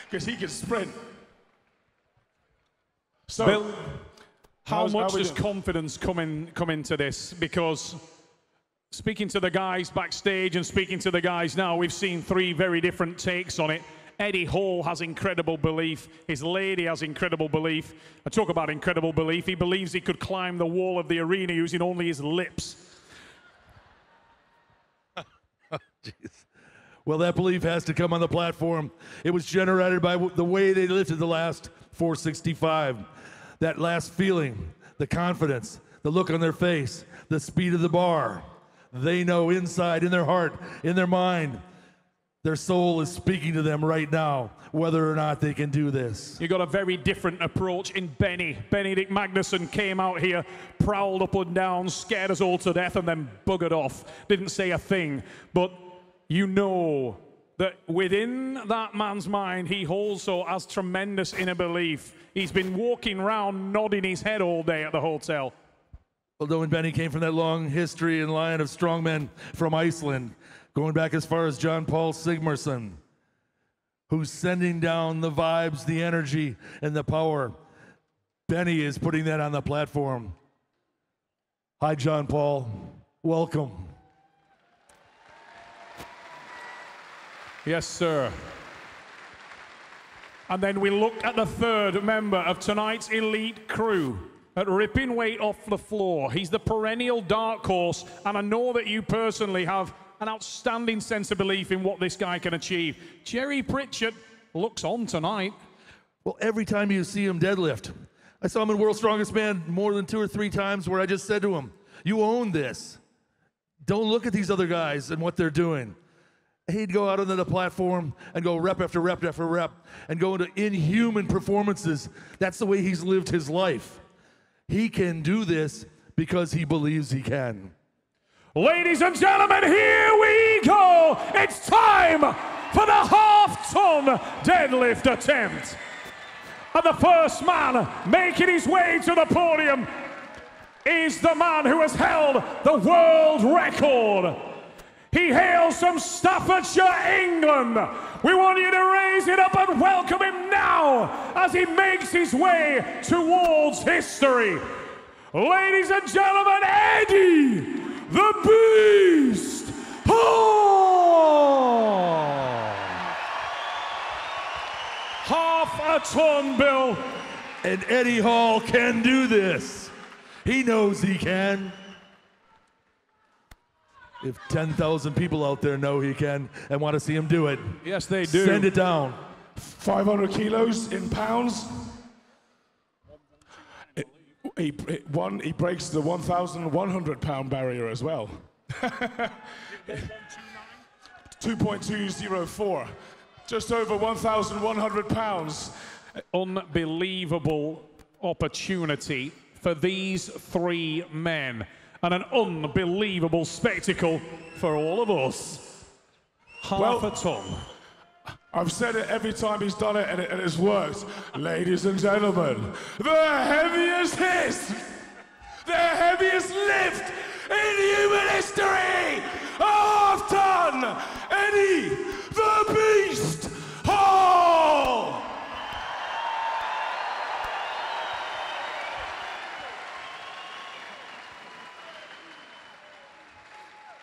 Because he can sprint. So, Bill, how much does confidence come into this? Because speaking to the guys backstage and speaking to the guys now, we've seen three very different takes on it. Eddie Hall has incredible belief. His lady has incredible belief. I talk about incredible belief. He believes he could climb the wall of the arena using only his lips. Jeez. Well, that belief has to come on the platform. It was generated by the way they lifted the last 465. That last feeling, the confidence, the look on their face, the speed of the bar. They know inside, in their heart, in their mind, their soul is speaking to them right now, whether or not they can do this. You got a very different approach in Benny. Benedict Magnusson came out here, prowled up and down, scared us all to death, and then buggered off. Didn't say a thing. But you know that within that man's mind, he also has tremendous inner belief. He's been walking around nodding his head all day at the hotel. Although when Benny came from that long history and line of strongmen from Iceland, going back as far as John Paul Sigmarsson, who's sending down the vibes, the energy, and the power. Benny is putting that on the platform. Hi, John Paul. Welcome. Yes, sir. And then we look at the third member of tonight's elite crew at ripping weight off the floor. He's the perennial dark horse, and I know that you personally have an outstanding sense of belief in what this guy can achieve. Jerry Pritchett looks on tonight. Well, every time you see him deadlift, I saw him in World's Strongest Man more than 2 or 3 times where I just said to him, you own this. Don't look at these other guys and what they're doing. He'd go out onto the platform and go rep after rep after rep and go into inhuman performances. That's the way he's lived his life. He can do this because he believes he can. Ladies and gentlemen, here we go. It's time for the half-ton deadlift attempt. And the first man making his way to the podium is the man who has held the world record. He hails from Staffordshire, England. We want you to raise it up and welcome him now as he makes his way towards history. Ladies and gentlemen, Eddie the Beast Hall! Half a ton, Bill. And Eddie Hall can do this. He knows he can. If 10,000 people out there know he can and want to see him do it. Yes, they do. Send it down. 500 kilos in pounds. He breaks the 1,100 pound barrier as well. 2.204. Just over 1,100 pounds. Unbelievable opportunity for these three men. And an unbelievable spectacle for all of us. Half a ton. I've said it every time he's done it, and it's worked. Ladies and gentlemen, the heaviest lift in human history, a half-ton, Eddie the Beast Hall!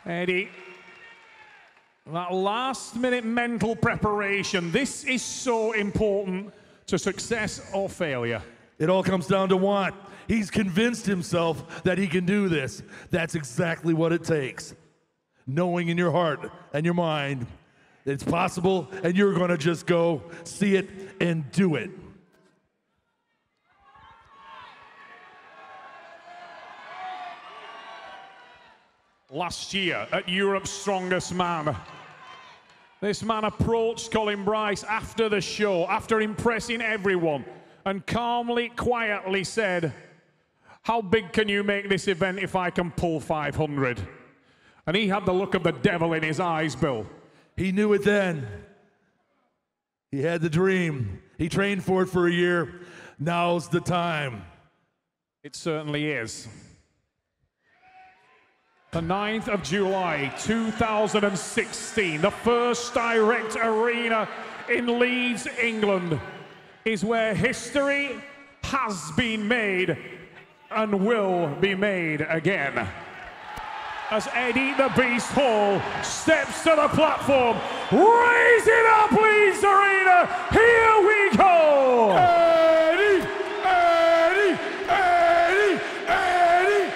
Eddie, that last-minute mental preparation, this is so important to success or failure. It all comes down to want. He's convinced himself that he can do this. That's exactly what it takes. Knowing in your heart and your mind that it's possible, and you're going to just go see it and do it. Last year at Europe's Strongest Man, this man approached Colin Bryce after the show, after impressing everyone, and calmly, quietly said, "How big can you make this event if I can pull 500? And he had the look of the devil in his eyes, Bill. He knew it then. He had the dream. He trained for it for a year. Now's the time. It certainly is. The 9th of July, 2016, the first direct arena in Leeds, England, is where history has been made and will be made again. As Eddie the Beast Hall steps to the platform, raising up Leeds Arena, here we go! Eddie! Eddie! Eddie! Eddie!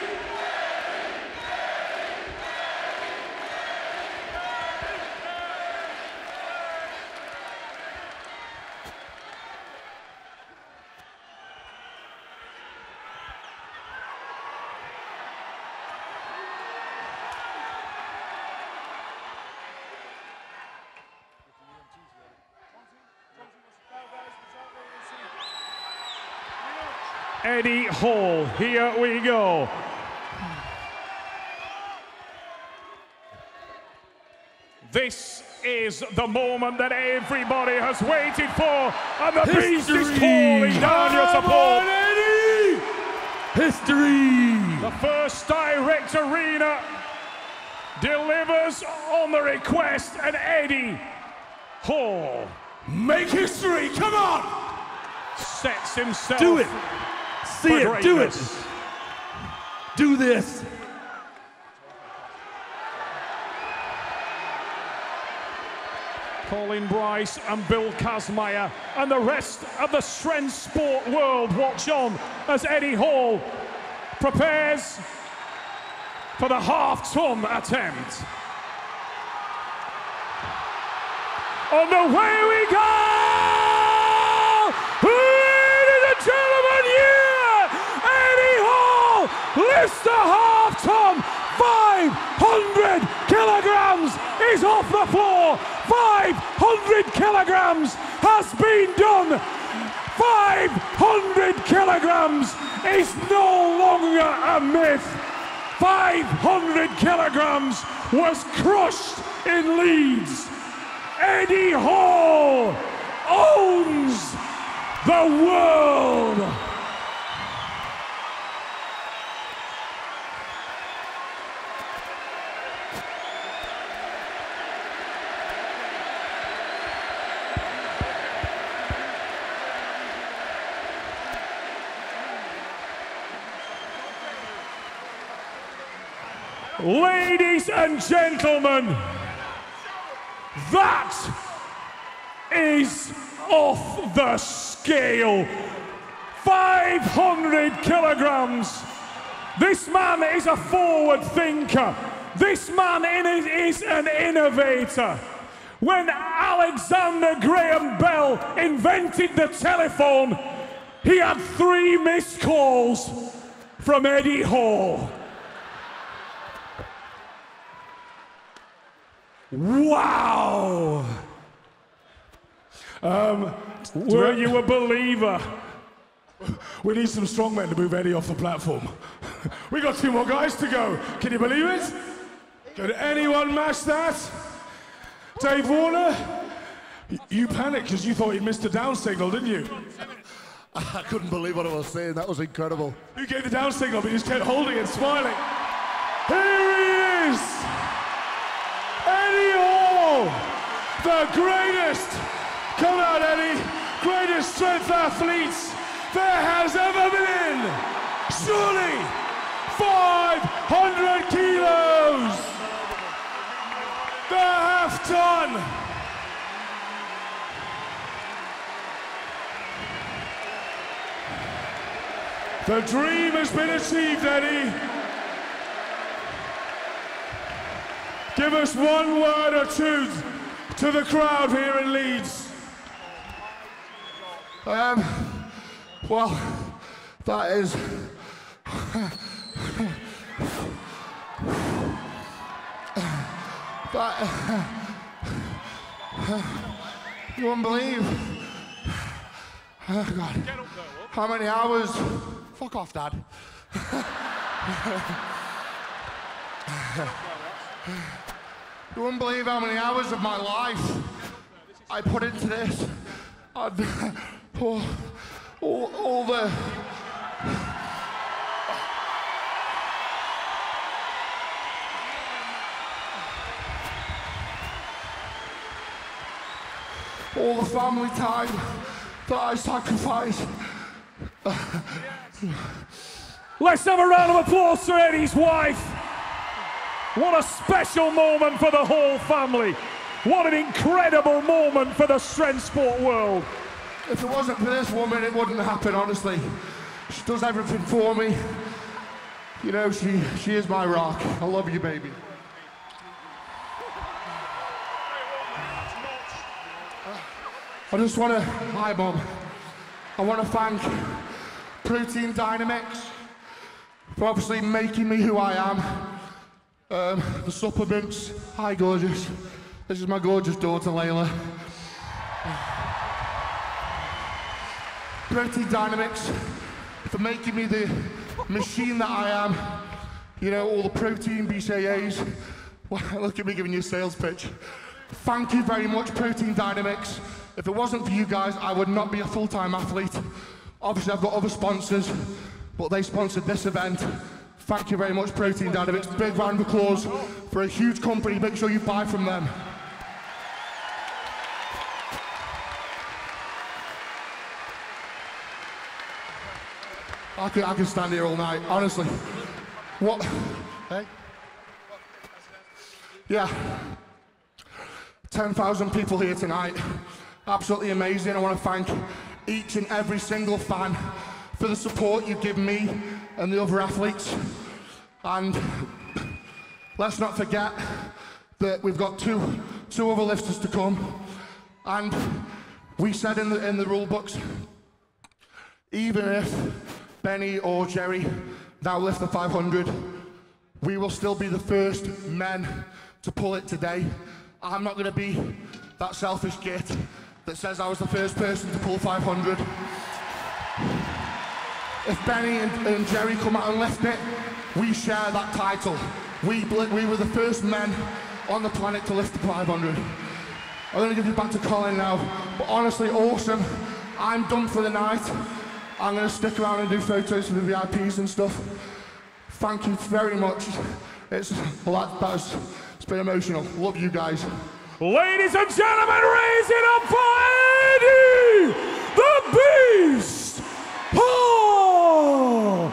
Eddie Hall, here we go. This is the moment that everybody has waited for, and the Beast is calling down your support. Eddie! History! The first direct arena delivers on the request, and Eddie Hall, Make history, come on! sets himself. Do it! See it, greatness. do it! Do this! Colin Bryce and Bill Kazmaier and the rest of the strength sport world watch on as Eddie Hall prepares for the half-ton attempt. On the way we go! Ladies and gentlemen, Eddie Hall lifts the half-ton. 500 kilograms is off the floor. 500 kilograms has been done. 500 kilograms is no longer a myth. 500 kilograms was crushed in Leeds. Eddie Hall owns the world. Ladies and gentlemen, that is off the scale. 500 kilograms. This man is a forward thinker. This man is an innovator. When Alexander Graham Bell invented the telephone, he had 3 missed calls from Eddie Hall. Wow! Were you a believer? We need some strongmen to move Eddie off the platform. We got 2 more guys to go. Can you believe it? Could anyone match that? Dave Warner, you panicked because you thought he missed a down signal, didn't you? I couldn't believe what I was saying. That was incredible. You gave the down signal, but he just kept holding and smiling. Here he is! Eddie Hall, the greatest, come out Eddie, greatest strength athletes there has ever been. Surely 500 kilos. half ton. The dream has been achieved, Eddie. Give us one word or two to the crowd here in Leeds. Well, that is... you won't believe... Oh, God. How many hours... Fuck off, Dad. You wouldn't believe how many hours of my life I put into this. All the family time that I sacrificed. Let's have a round of applause to Eddie's wife. What a special moment for the whole family. What an incredible moment for the strength sport world. If it wasn't for this woman, it wouldn't happen, honestly. She does everything for me. You know, she is my rock. I love you, baby. I just want to, hi Mum, I want to thank Protein Dynamics for obviously making me who I am. The supplements, hi gorgeous. This is my gorgeous daughter Layla. Protein Dynamics for making me the machine that I am. You know, all the protein BCAAs. Well, look at me giving you a sales pitch. Thank you very much, Protein Dynamics. If it wasn't for you guys, I would not be a full-time athlete. Obviously, I've got other sponsors, but they sponsored this event. Thank you very much, Protein Dynamics. Big round of applause for a huge company. Make sure you buy from them. I can stand here all night, honestly. What? Hey? Yeah. 10,000 people here tonight. Absolutely amazing. I want to thank each and every single fan for the support you give me and the other athletes. And let's not forget that we've got two other lifters to come. And we said in the rule books, even if Benny or Jerry now lift the 500, we will still be the first men to pull it today. I'm not going to be that selfish git that says I was the first person to pull 500. If Benny and Jerry come out and lift it, we share that title. We were the first men on the planet to lift the 500. I'm going to give you back to Colin now, but honestly, awesome. I'm done for the night. I'm going to stick around and do photos for the VIPs and stuff. Thank you very much. It's been emotional. Love you guys. Ladies and gentlemen, raise it up for Eddie the Beast! Oh,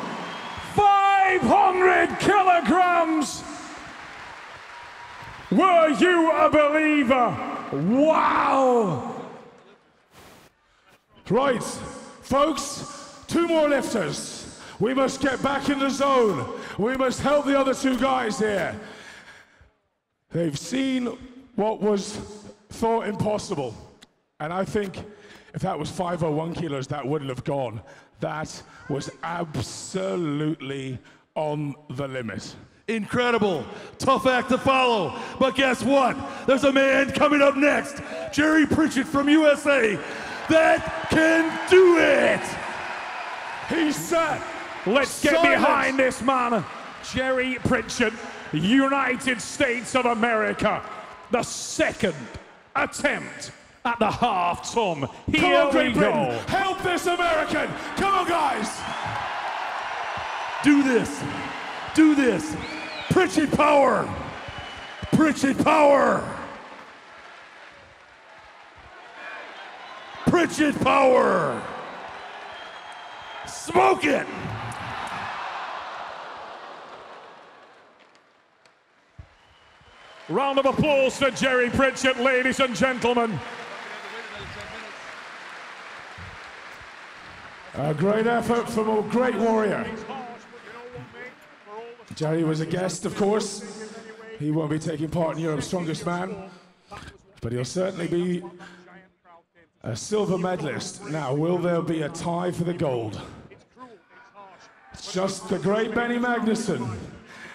500 kilograms! Were you a believer? Wow! Right, folks, 2 more lifters. We must get back in the zone. We must help the other 2 guys here. They've seen what was thought impossible. And I think if that was 501 kilos, that wouldn't have gone. That was absolutely on the limit. Incredible, tough act to follow. But guess what? There's a man coming up next, Jerry Pritchett from USA, that can do it. He's set. Let's get behind this man, Jerry Pritchett, United States of America. The second attempt at the half ton. Here we go. Help this American. Come on, guys. Do this. Do this. Pritchett power. Pritchett power. Pritchett power. Smoke it. Round of applause for Jerry Pritchett, ladies and gentlemen. A great effort from a great warrior. Jerry was a guest, of course. He won't be taking part in Europe's Strongest Man, but he'll certainly be a silver medalist. Now, will there be a tie for the gold? It's just the great Benny Magnusson.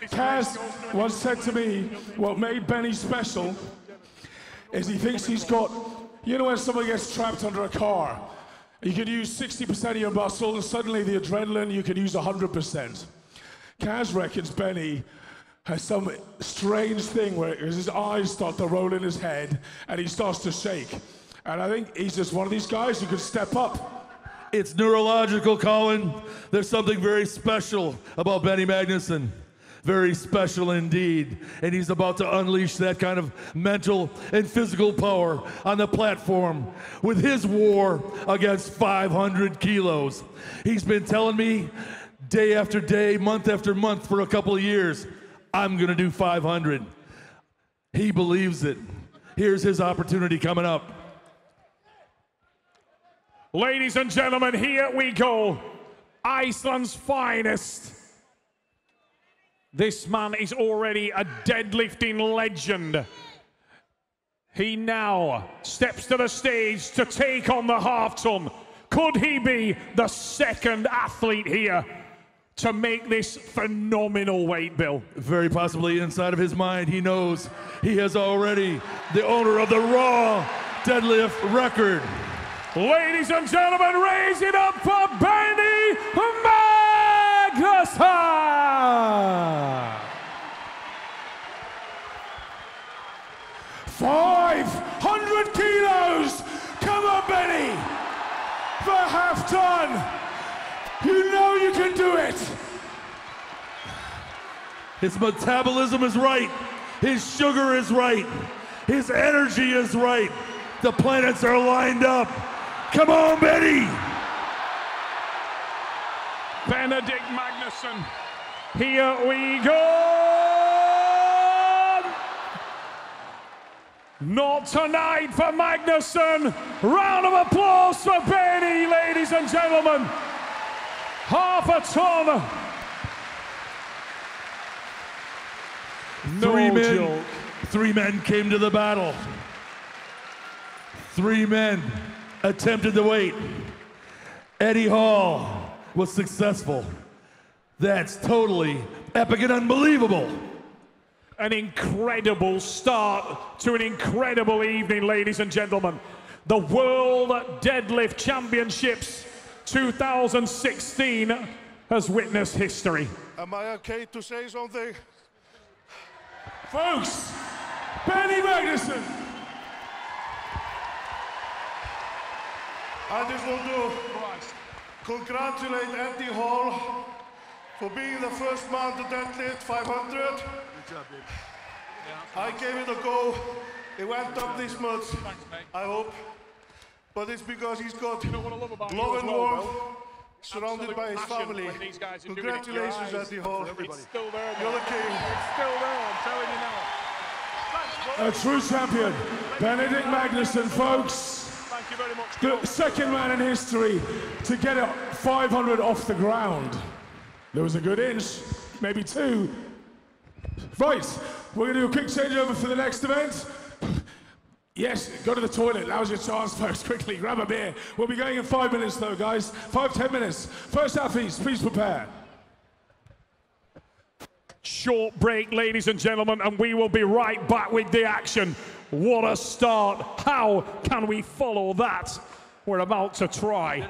Kaz once said to me, what made Benny special is he thinks he's got, you know when someone gets trapped under a car, you can use 60% of your muscle and suddenly the adrenaline, you can use 100%. Kaz reckons Benny has some strange thing where his eyes start to roll in his head and he starts to shake. And I think he's just one of these guys who could step up. It's neurological, Colin. There's something very special about Benny Magnusson. Very special indeed. And he's about to unleash that kind of mental and physical power on the platform with his war against 500 kilos. He's been telling me day after day, month after month for a couple of years, I'm gonna do 500. He believes it. Here's his opportunity coming up. Ladies and gentlemen, here we go. Iceland's finest. This man is already a deadlifting legend. He now steps to the stage to take on the half-ton. Could he be the second athlete here to make this phenomenal weight, Bill? Very possibly. Inside of his mind, he knows he has already the owner of the raw deadlift record. Ladies and gentlemen, raise it up for Benny Magnusson! 500 kilos! Come on, Benny! For half ton! You know you can do it! His metabolism is right. His sugar is right. His energy is right. The planets are lined up. Come on, Benny! Benedict Magnusson. Here we go! Not tonight for Magnusson. Round of applause for Benny, ladies and gentlemen. Half a ton. No Three men came to the battle. 3 men attempted the weight. Eddie Hall was successful. That's totally epic and unbelievable. An incredible start to an incredible evening, ladies and gentlemen. The World Deadlift Championships 2016 has witnessed history. Am I okay to say something? Folks, Benny Magnusson. I just want to congratulate Eddie Hall for being the first man to deadlift 500. Good job, babe. I gave it a go. It went up this much, I hope. But it's because he's got love and warmth, surrounded by his family. Congratulations, Eddie Hall. You're the king. It's still there, I'm telling you now. A true champion, Benedict Magnusson, folks. Thank you very much. The second man in history to get a 500 off the ground. There was a good inch, maybe 2. Right, we're going to do a quick changeover for the next event. Yes, go to the toilet. Now's your chance, folks. Quickly, grab a beer. We'll be going in 5 minutes, though, guys. 5-10 minutes. First athletes, please prepare. Short break, ladies and gentlemen, and we will be right back with the action. What a start. How can we follow that? We're about to try.